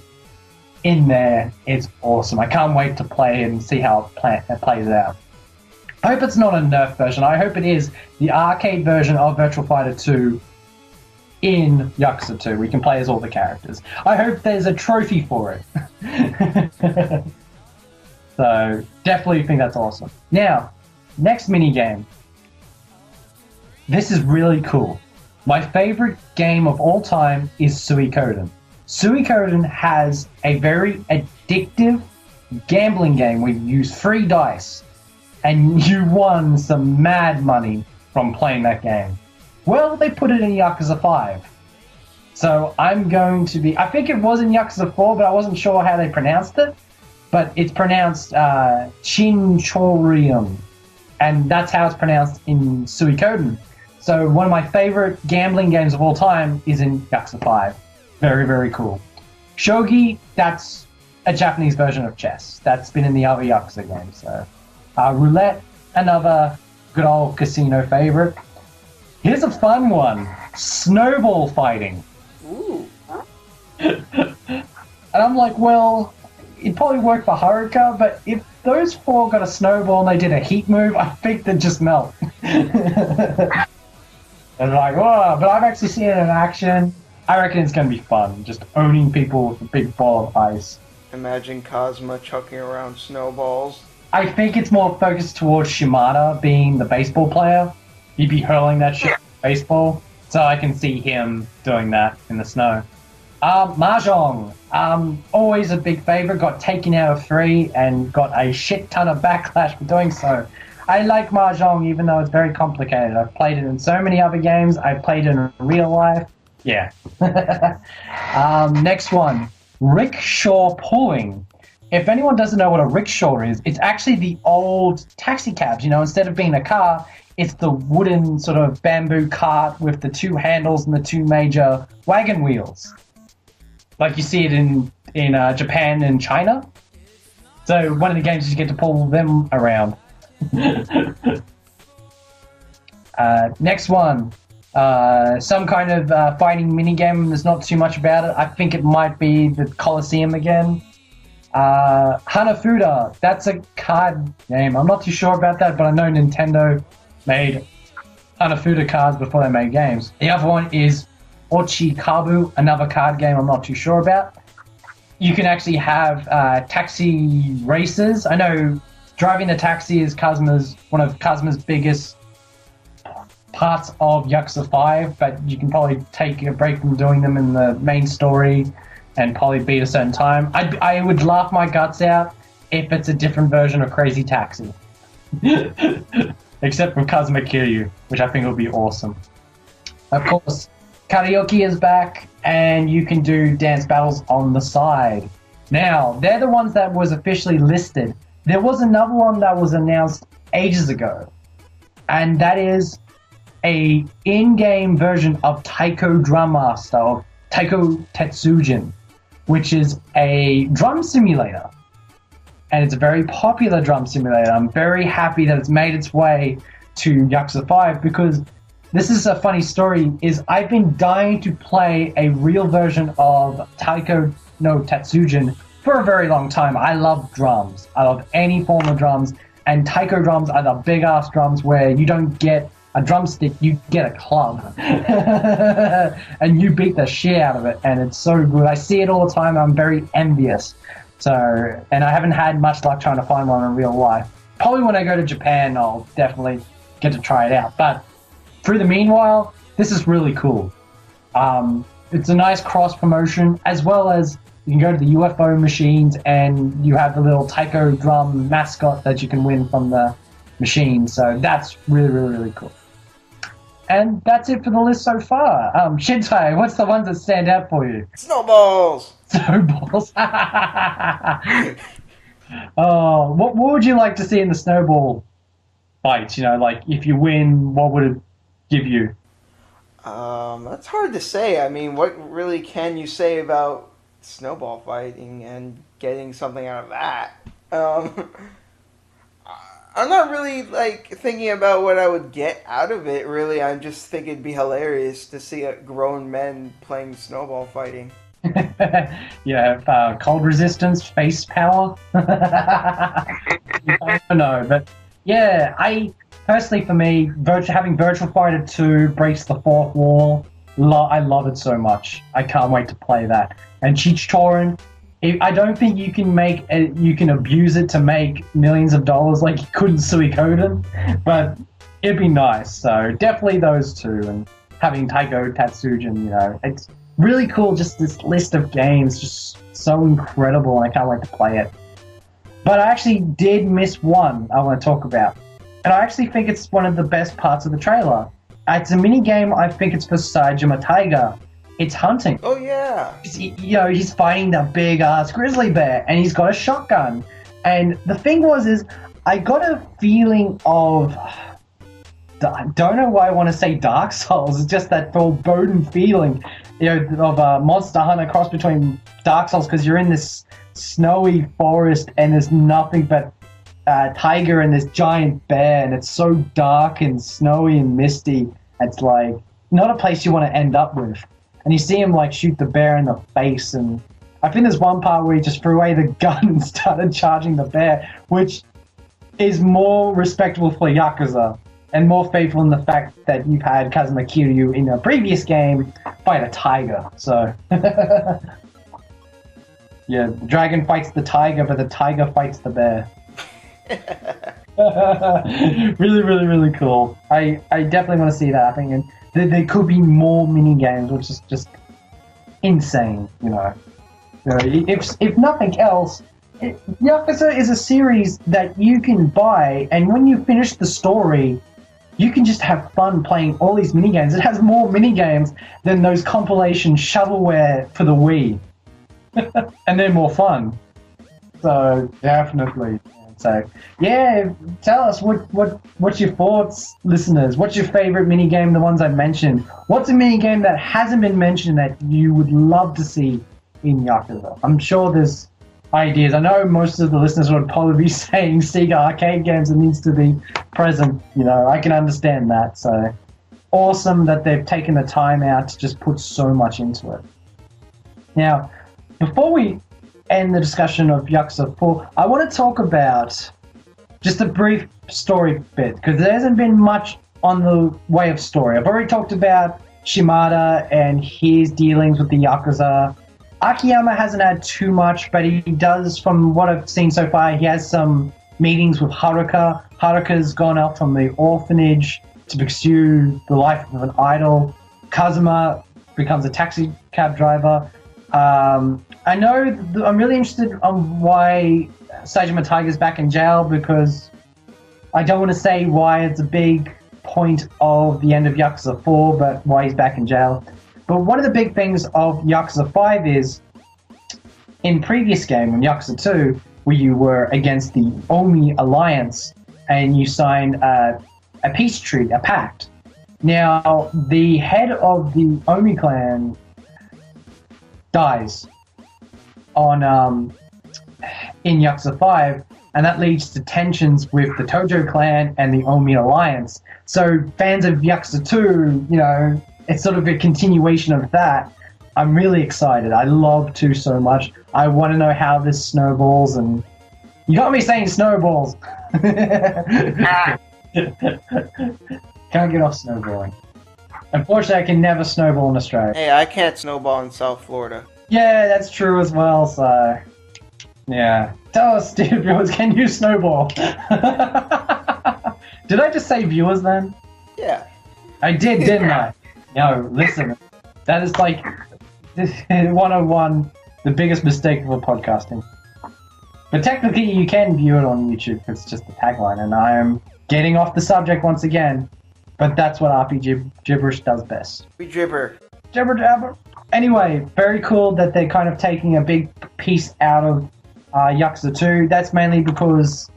in there is awesome. I can't wait to play and see how it plays out. I hope it's not a nerf version. I hope it is the arcade version of Virtua Fighter 2 in Yakuza 2. We can play as all the characters. I hope there's a trophy for it. So, definitely think that's awesome. Now, next minigame. This is really cool. My favorite game of all time is Suikoden. Suikoden has a very addictive gambling game where you use 3 dice. And you won some mad money from playing that game. Well, they put it in Yakuza 5. So I'm going to be... I think it was in Yakuza 4, but I wasn't sure how they pronounced it. But it's pronounced Chinchorium. And that's how it's pronounced in Suikoden. So one of my favorite gambling games of all time is in Yakuza 5. Very, very cool. Shogi, that's a Japanese version of chess. That's been in the other Yakuza games, so... Roulette, another good old casino favorite. Here's a fun one. Snowball fighting. Ooh. And I'm like, well, it'd probably work for Haruka, but if those 4 got a snowball and they did a heat move, I think they'd just melt. And like, whoa, but I've actually seen it in action. I reckon it's going to be fun, just owning people with a big ball of ice. Imagine Kazuma chucking around snowballs. I think it's more focused towards Shimada being the baseball player. He'd be hurling that shit with baseball. So I can see him doing that in the snow. Mahjong. Always a big favorite. Got taken out of 3 and got a shit ton of backlash for doing so. I like Mahjong even though it's very complicated. I've played it in so many other games. I've played it in real life. Yeah. Next one. Rickshaw pulling. If anyone doesn't know what a rickshaw is, it's actually the old taxi cabs. You know, instead of being a car, it's the wooden sort of bamboo cart with the 2 handles and the 2 major wagon wheels. Like you see it in Japan and China. So one of the games is you get to pull them around. Next one. Some kind of fighting minigame. There's not too much about it. I think it might be the Colosseum again. Hanafuda, that's a card game. I'm not too sure about that, but I know Nintendo made Hanafuda cards before they made games. The other one is Ochikabu, another card game I'm not too sure about. You can actually have taxi races. I know driving the taxi is one of Kazuma's biggest parts of Yakuza 5, but you can probably take a break from doing them in the main story and probably beat a certain time. I would laugh my guts out if it's a different version of Crazy Taxi. Except for Kazuma Kiryu, which I think will be awesome. Of course, karaoke is back, and you can do dance battles on the side. Now, they're the ones that was officially listed. There was another one that was announced ages ago, and that is a in-game version of Taiko Drum Master, or Taiko Tetsujin, which is a drum simulator. And it's a very popular drum simulator. I'm very happy that it's made its way to Yakuza 5 because this is a funny story, is I've been dying to play a real version of Taiko no Tetsujin for a very long time. I love drums. I love any form of drums. And Taiko drums are the big-ass drums where you don't get a drumstick, you get a club. And you beat the shit out of it, and it's so good. I see it all the time. I'm very envious. So, and I haven't had much luck trying to find one in real life. Probably when I go to Japan, I'll definitely get to try it out. But through the meanwhile, this is really cool. It's a nice cross-promotion, as well as you can go to the UFO machines and you have the little Taiko drum mascot that you can win from the machine. So that's really, really, really cool. And that's it for the list so far. Shintai, what's the ones that stand out for you? Snowballs! Snowballs. Oh, what would you like to see in the snowball fight? You know, like if you win, what would it give you? That's hard to say. I mean, what really can you say about snowball fighting and getting something out of that? Um, I'm not really like thinking about what I would get out of it. Really, I just think it'd be hilarious to see grown men playing snowball fighting. Yeah, cold resistance, face power. I don't know, but yeah, I personally, for me, having Virtual Fighter 2 breaks the fourth wall. I love it so much. I can't wait to play that. And Cheech Torin, I don't think you can abuse it to make millions of dollars like you could in Suikoden, but it'd be nice. So definitely those two, and having Taiko Tatsujin, you know, it's really cool. Just this list of games, just so incredible, and I can't wait to play it. But I actually did miss one I want to talk about. And I actually think it's one of the best parts of the trailer. It's a mini game. I think it's for Saejima Tiger. It's hunting. Oh yeah. He's fighting the big ass grizzly bear, and he's got a shotgun. And the thing is I got a feeling of, I don't know why I want to say Dark Souls. It's just that foreboding feeling, of a Monster Hunter cross between Dark Souls, because you're in this snowy forest and there's nothing but tiger and this giant bear, and it's so dark and snowy and misty. It's like not a place you want to end up with. And you see him like shoot the bear in the face, and I think there's one part where he just threw away the gun and started charging the bear, which is more respectable for Yakuza and more faithful in the fact that you've had Kazuma Kiryu in a previous game fight a tiger. So yeah, the dragon fights the tiger, but the tiger fights the bear. Really, really, really cool. I definitely want to see that. I think there could be more mini games, which is just insane. If nothing else, Yakuza is a series that you can buy, and when you finish the story, you can just have fun playing all these mini games. It has more mini games than those compilation shovelware for the Wii, and they're more fun. So definitely. So yeah, tell us what's your thoughts, listeners. What's your favorite mini game? The ones I've mentioned. What's a mini game that hasn't been mentioned that you would love to see in Yakuza? I'm sure there's ideas. I know most of the listeners would probably be saying Sega arcade games that needs to be present. I can understand that. So awesome that they've taken the time out to just put so much into it. Now, before we end the discussion of Yakuza 4, I want to talk about just a brief story bit, because there hasn't been much on the way of story. I've already talked about Shimada and his dealings with the Yakuza. Akiyama hasn't had too much, but he does, from what I've seen so far, he has some meetings with Haruka. Haruka's gone out from the orphanage to pursue the life of an idol. Kazuma becomes a taxi cab driver. I know I'm really interested on why Saejima Tiger's back in jail, because I don't want to say why it's a big point of the end of Yakuza 4, but why he's back in jail. But one of the big things of Yakuza 5 is, in previous game, in Yakuza 2, where you were against the Omi Alliance, and you signed a peace treaty, a pact. Now, the head of the Omi clan dies in Yakuza 5, and that leads to tensions with the Tojo clan and the Omi Alliance. So fans of Yakuza 2, it's sort of a continuation of that. I'm really excited. I love 2 so much. I want to know how this snowballs, and you got me saying snowballs. Can't get off snowballing. Unfortunately, I can never snowball in Australia. Hey, I can't snowball in South Florida. Yeah, that's true as well, so yeah. Tell us, dear viewers, can you snowball? Did I just say viewers then? Yeah. I did, didn't I? No, listen. That is like 101, the biggest mistake for podcasting. But technically you can view it on YouTube, it's just the tagline, and I am getting off the subject once again. But that's what Rpgibberish does best. We gibber. Jabber jabber. Anyway, very cool that they're kind of taking a big piece out of Yakuza 2. That's mainly because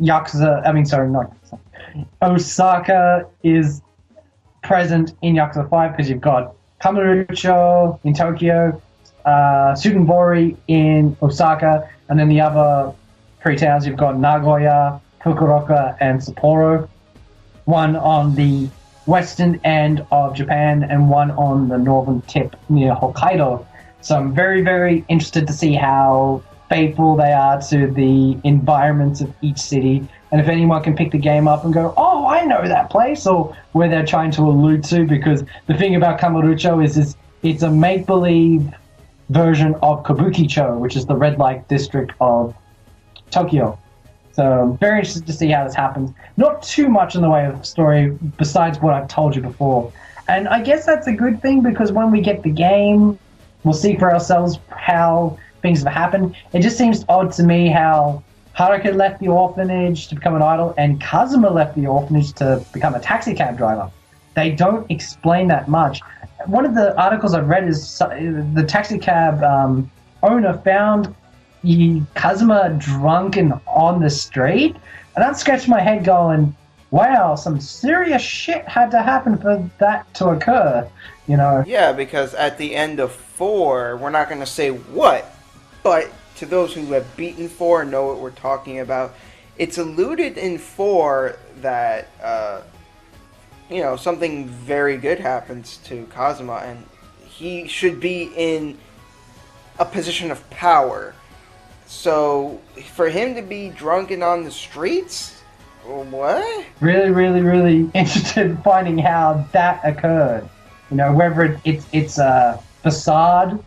Osaka is present in Yakuza 5 because you've got Kamurocho in Tokyo, Sudenbori in Osaka, and then the other three towns you've got Nagoya, Fukuoka, and Sapporo. One on the western end of Japan and one on the northern tip near Hokkaido. So I'm very, very interested to see how faithful they are to the environments of each city, and if anyone can pick the game up and go, oh, I know that place, or where they're trying to allude to, because the thing about Kamurocho is it's a make-believe version of Kabukicho, which is the red light district of Tokyo. So I'm very interested to see how this happens. Not too much in the way of story, besides what I've told you before. And I guess that's a good thing, because when we get the game, we'll see for ourselves how things have happened. It just seems odd to me how Haruka left the orphanage to become an idol, and Kazuma left the orphanage to become a taxi cab driver. They don't explain that much. One of the articles I've read is the taxi cab owner found Kazuma drunk and on the street, and that scratched my head going, wow, some serious shit had to happen for that to occur, you know? Yeah, because at the end of 4, we're not going to say what, but to those who have beaten 4 and know what we're talking about, it's alluded in 4 that, something very good happens to Kazuma, and he should be in a position of power. So, for him to be drunk and on the streets? What? Really, really, really interested in finding how that occurred. You know, whether it's a facade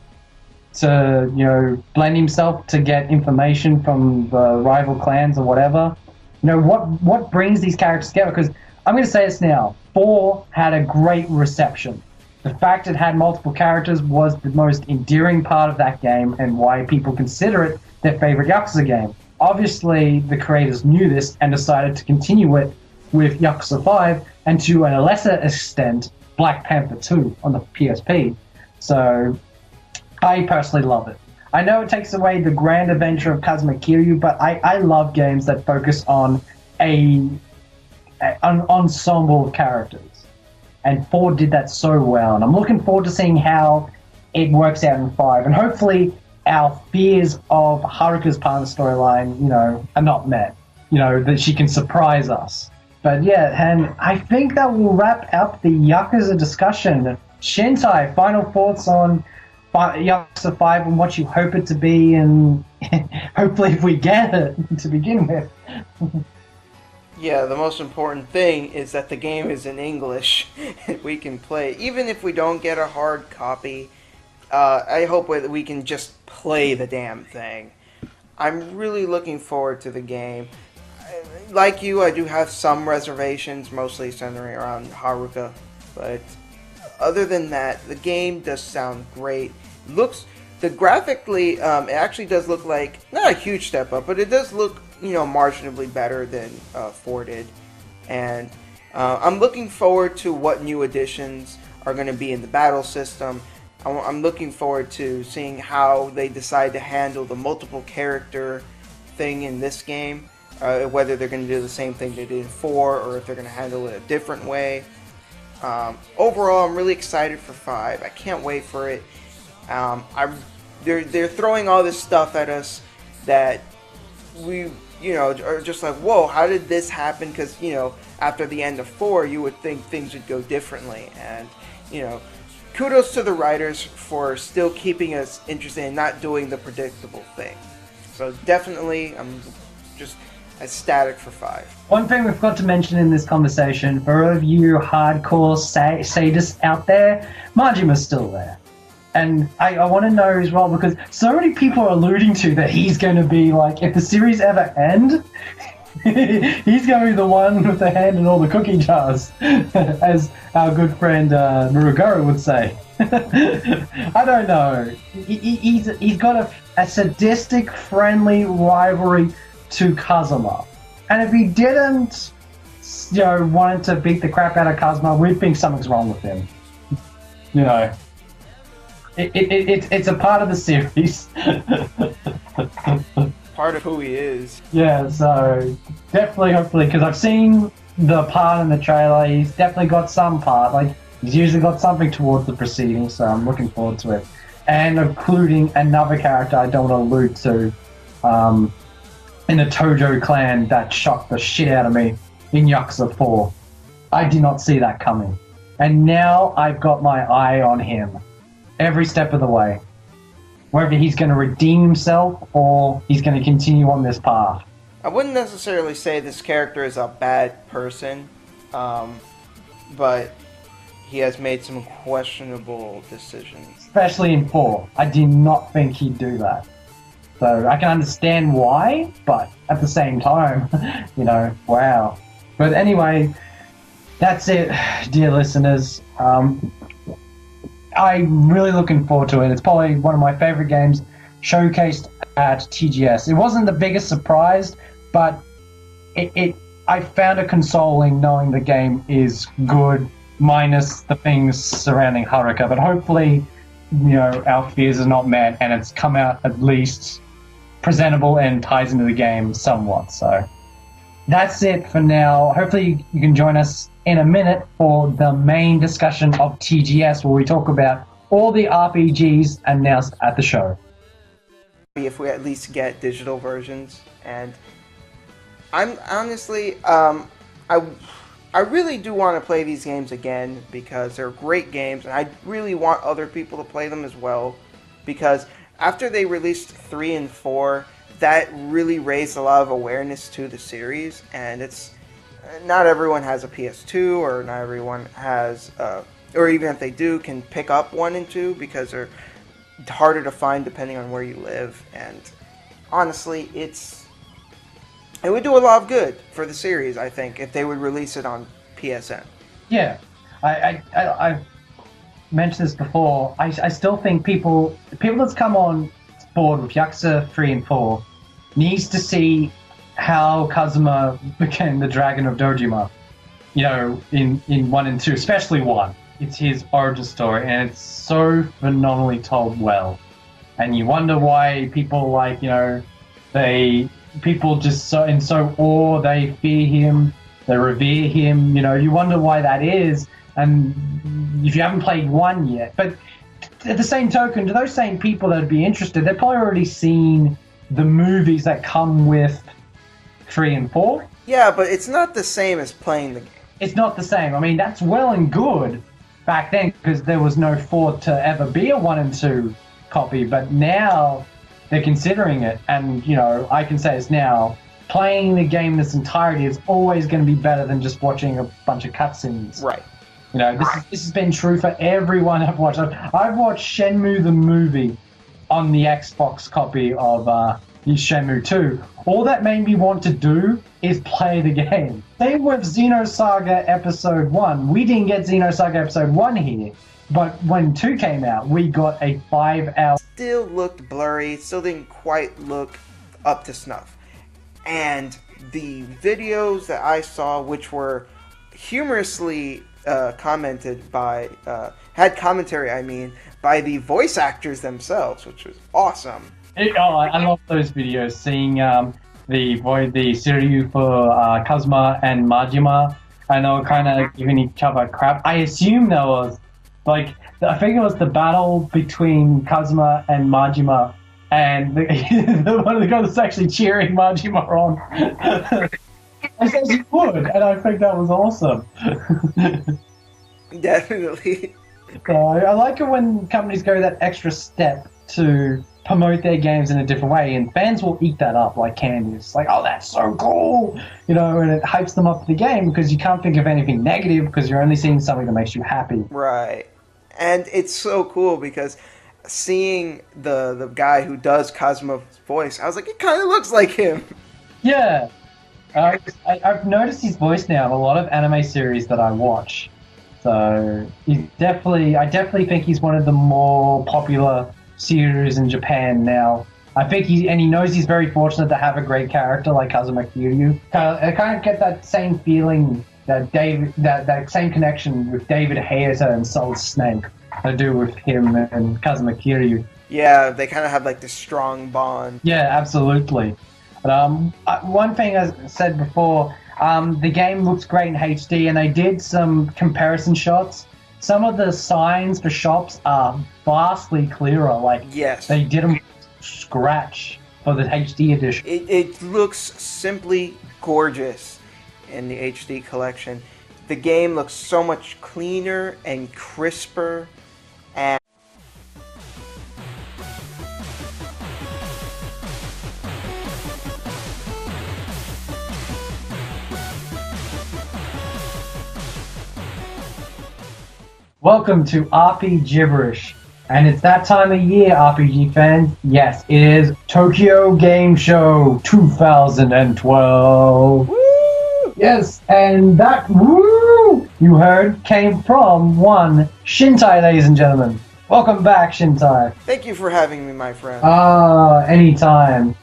to, blend himself to get information from the rival clans or whatever. You know, what brings these characters together? Because I'm going to say this now. 4 had a great reception. The fact it had multiple characters was the most endearing part of that game, and why people consider it their favorite Yakuza game. Obviously, the creators knew this and decided to continue it with Yakuza 5, and to a lesser extent, Black Panther 2 on the PSP. So, I personally love it. I know it takes away the grand adventure of Kazuma Kiryu, but I love games that focus on an ensemble of characters. And 4 did that so well, and I'm looking forward to seeing how it works out in 5. And hopefully our fears of Haruka's part of the storyline, are not met. That she can surprise us. But yeah, and I think that will wrap up the Yakuza discussion. Shintai, final thoughts on Yakuza 5 and what you hope it to be, and hopefully if we get it to begin with. Yeah, the most important thing is that the game is in English. We can play, even if we don't get a hard copy. I hope that we can just play the damn thing. I'm really looking forward to the game. Like you, I do have some reservations, mostly centering around Haruka. But other than that, the game does sound great. Graphically, it actually does look like, not a huge step up, but it does look, marginally better than 4 did. And I'm looking forward to what new additions are going to be in the battle system. I'm looking forward to seeing how they decide to handle the multiple character thing in this game. Whether they're going to do the same thing they did in 4, or if they're going to handle it a different way. Overall, I'm really excited for 5. I can't wait for it. They're throwing all this stuff at us that we, are just like, whoa, how did this happen? Because, after the end of 4, you would think things would go differently. And, kudos to the writers for still keeping us interested and not doing the predictable thing. So definitely, I'm just ecstatic for 5. One thing we've got to mention in this conversation, for all of you hardcore sadists out there, Majima's still there. And I want to know as well, because so many people are alluding to that he's going to be like, if the series ever ends, he's going to be the one with the hand in all the cookie jars, as our good friend Muruguru would say. I don't know. He's got a sadistic, friendly rivalry to Kazuma. And if he didn't wanting to beat the crap out of Kazuma, we think something's wrong with him. It's a part of the series. Part of who he is. Yeah, so definitely, hopefully, because I've seen the part in the trailer, he's definitely got some part. Like, he's usually got something towards the proceedings, so I'm looking forward to it. And including another character I don't want to allude to in the Tojo clan that shocked the shit out of me in Yakuza 4. I did not see that coming. And now I've got my eye on him every step of the way. Whether he's going to redeem himself or he's going to continue on this path. I wouldn't necessarily say this character is a bad person, but he has made some questionable decisions. Especially in 4. I did not think he'd do that. So I can understand why, but at the same time, wow. But anyway, that's it, dear listeners. I'm really looking forward to it. It's probably one of my favorite games showcased at TGS. It wasn't the biggest surprise, but I found it consoling knowing the game is good, minus the things surrounding Haruka. But hopefully, our fears are not met, and it's come out at least presentable and ties into the game somewhat. So that's it for now. Hopefully you can join us in a minute for the main discussion of TGS, where we talk about all the RPGs announced at the show. If we at least get digital versions, and I'm honestly, I really do want to play these games again because they're great games, and I really want other people to play them as well, because after they released 3 and 4, that really raised a lot of awareness to the series, and it's not everyone has a PS2, or not everyone has, or even if they do, can pick up 1 and 2 because they're harder to find depending on where you live. And honestly, it would do a lot of good for the series, I think, if they would release it on PSN. Yeah, I've mentioned this before. I still think people that's come on board with Yakuza 3 and 4 needs to see how Kazuma became the Dragon of Dojima, in 1 and 2, especially 1. It's his origin story, and it's so phenomenally told well. And you wonder why people people just so awe, they fear him, they revere him, you wonder why that is, and if you haven't played 1 yet. But at the same token, to those same people that would be interested, they've probably already seen the movies that come with 3 and 4. Yeah, but it's not the same as playing the game. It's not the same. I mean, that's well and good back then because there was no thought to ever be a 1 and 2 copy, but now they're considering it, and I can say it's now, playing the game in its entirety is always going to be better than just watching a bunch of cutscenes. Right. This has been true for everyone I've watched. I've watched Shenmue the movie on the Xbox copy of Shenmue 2. All that made me want to do is play the game. Same with Xenosaga Episode 1. We didn't get Xenosaga Episode 1 here, but when 2 came out, we got a 5-hour... Still looked blurry, still didn't quite look up to snuff. And the videos that I saw, which were humorously commented by... had commentary, by the voice actors themselves, which was awesome. I love those videos, seeing the Shiryu for Kazuma and Majima, and they were kind of giving each other crap. I assume there was, I think it was the battle between Kazuma and Majima, and one of the guys was actually cheering Majima on. I said he would, and I think that was awesome. Definitely. So I like it when companies go that extra step to promote their games in a different way, and fans will eat that up like candy. It's like, oh, that's so cool, and it hypes them up for the game because you can't think of anything negative because you're only seeing something that makes you happy. Right. And it's so cool because seeing the guy who does Kazuma's voice, I was like, it kind of looks like him. Yeah. I've noticed his voice now in a lot of anime series that I watch. So I definitely think he's one of the more popular series in Japan now. I think he knows he's very fortunate to have a great character like Kazuma Kiryu. I kind of get that same feeling that that same connection with David Hayata and Solid Snake I do with him and Kazuma Kiryu. Yeah, they kind of have like this strong bond. Yeah, absolutely. But, one thing I said before, the game looks great in HD, and they did some comparison shots. Some of the signs for shops are vastly clearer. Like, yes, they did them scratch for the HD edition. It looks simply gorgeous in the HD collection. The game looks so much cleaner and crisper, and Welcome to Rpgibberish. And it's that time of year, RPG fans. Yes, it is Tokyo Game Show 2012. woo! Yes, and that woo you heard came from one Shintai, ladies and gentlemen. Welcome back, Shintai. Thank you for having me, my friend. Anytime.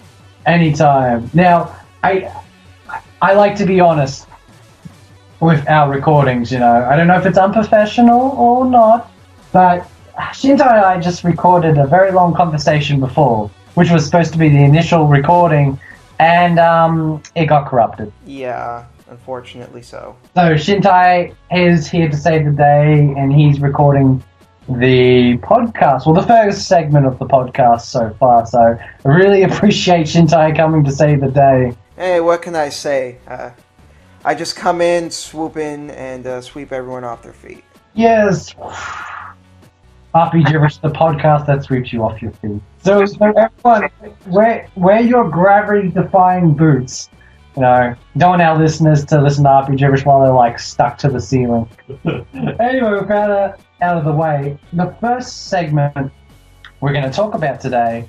Anytime. Now, I like to be honest with our recordings, you know. I don't know if it's unprofessional or not, but Shintai and I just recorded a very long conversation before, which was supposed to be the initial recording, and it got corrupted. Yeah, unfortunately so. So Shintai is here to save the day, and he's recording the podcast, well, the first segment of the podcast so far, so I really appreciate Shintai coming to save the day. Hey, what can I say? I just come in, swoop in, and sweep everyone off their feet. Yes! Rpgibberish, the podcast that sweeps you off your feet. So everyone, wear your gravity-defying boots. You know, don't want our listeners to listen to Rpgibberish while they're like stuck to the ceiling. Anyway, we've got that out of the way. The first segment we're going to talk about today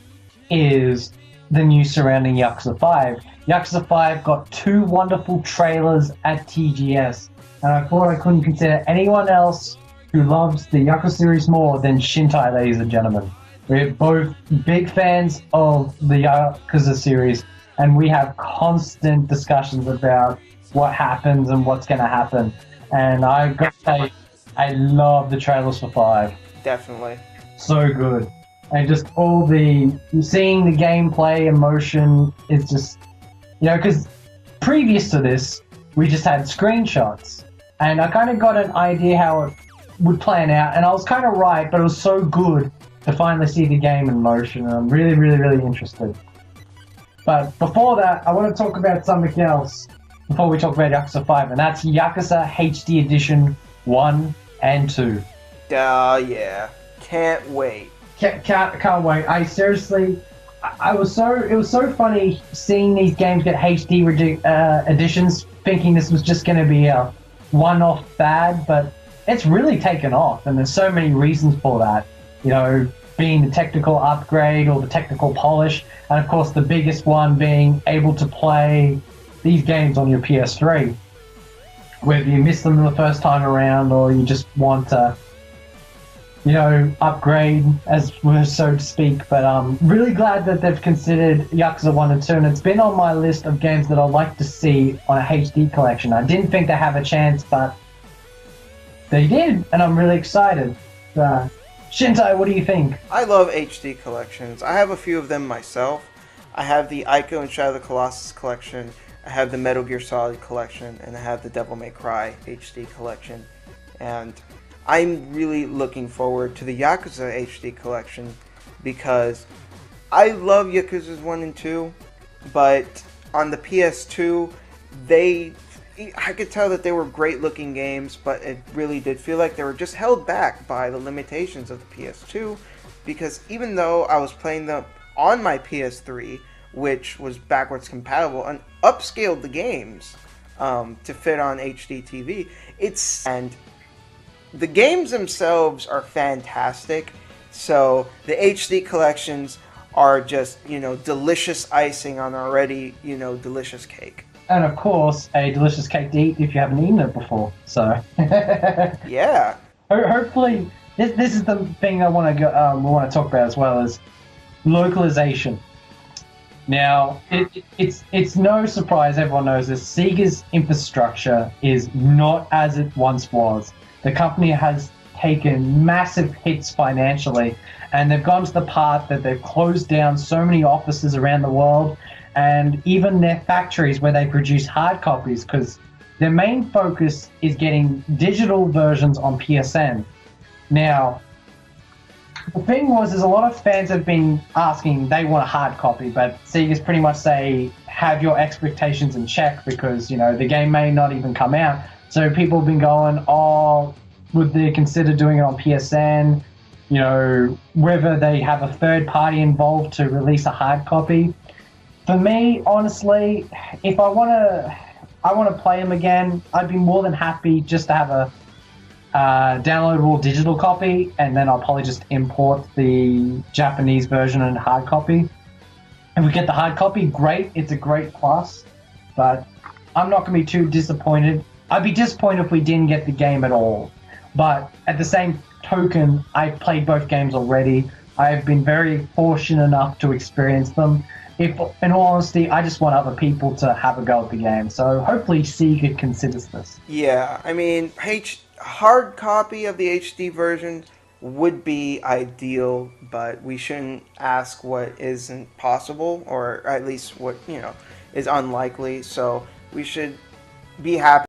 is the news surrounding Yakuza 5. Yakuza 5 got 2 wonderful trailers at TGS, and I thought I couldn't consider anyone else who loves the Yakuza series more than Shintai, ladies and gentlemen. We're both big fans of the Yakuza series, and we have constant discussions about what happens and what's going to happen. And I got to say, I love the trailers for 5. Definitely. So good. And just all seeing the gameplay emotion is just, you know, because previous to this, we just had screenshots. And I kind of got an idea how it would plan out, and I was kind of right, but it was so good to finally see the game in motion, and I'm really, really, really interested. But before that, I want to talk about something else before we talk about Yakuza 5, and that's Yakuza HD Edition 1 and 2. Yeah. Can't wait. Can't wait. I seriously, it was so funny seeing these games get HD editions, thinking this was just going to be a one-off fad, but it's really taken off, and there's so many reasons for that. You know, being the technical upgrade or the technical polish, and of course the biggest one being able to play these games on your PS3. Whether you miss them the first time around or you just want to, you know, upgrade, as so to speak. But I'm really glad that they've considered Yakuza 1 and 2, and it's been on my list of games that I'd like to see on a HD collection. I didn't think they have a chance, but they did, and I'm really excited. Shintai, what do you think? I love HD collections. I have a few of them myself. I have the Ico and Shadow of the Colossus collection, I have the Metal Gear Solid collection, and I have the Devil May Cry HD collection. And I'm really looking forward to the Yakuza HD collection because I love Yakuza's 1 and 2, but on the PS2, I could tell that they were great looking games, but it really did feel like they were just held back by the limitations of the PS2, because even though I was playing them on my PS3, which was backwards compatible, and upscaled the games to fit on HD TV, and the games themselves are fantastic, so the HD collections are just, you know, delicious icing on already, you know, delicious cake. And of course, a delicious cake to eat if you haven't eaten it before. So, yeah. Hopefully, this is the thing I want to talk about as well, is localization. Now, it's no surprise, everyone knows this. Sega's infrastructure is not as it once was. The company has taken massive hits financially, and they've gone to the part that they've closed down so many offices around the world, and even their factories where they produce hard copies, because their main focus is getting digital versions on PSN. Now, the thing was, is a lot of fans have been asking they want a hard copy, but Sega's pretty much say have your expectations in check because the game may not even come out. So people have been going, oh, would they consider doing it on PSN? Whether they have a third party involved to release a hard copy. For me, honestly, if I want to play them again, I'd be more than happy just to have a downloadable digital copy, and then I'll probably just import the Japanese version and hard copy. If we get the hard copy, great. It's a great plus, but I'm not going to be too disappointed. I'd be disappointed if we didn't get the game at all. But at the same token, I've played both games already. I've been very fortunate enough to experience them. If, in all honesty, I just want other people to have a go at the game. So hopefully Sega considers this. Yeah, I mean, hard copy of the HD version would be ideal, but we shouldn't ask what isn't possible, or at least what is unlikely. So we should be happy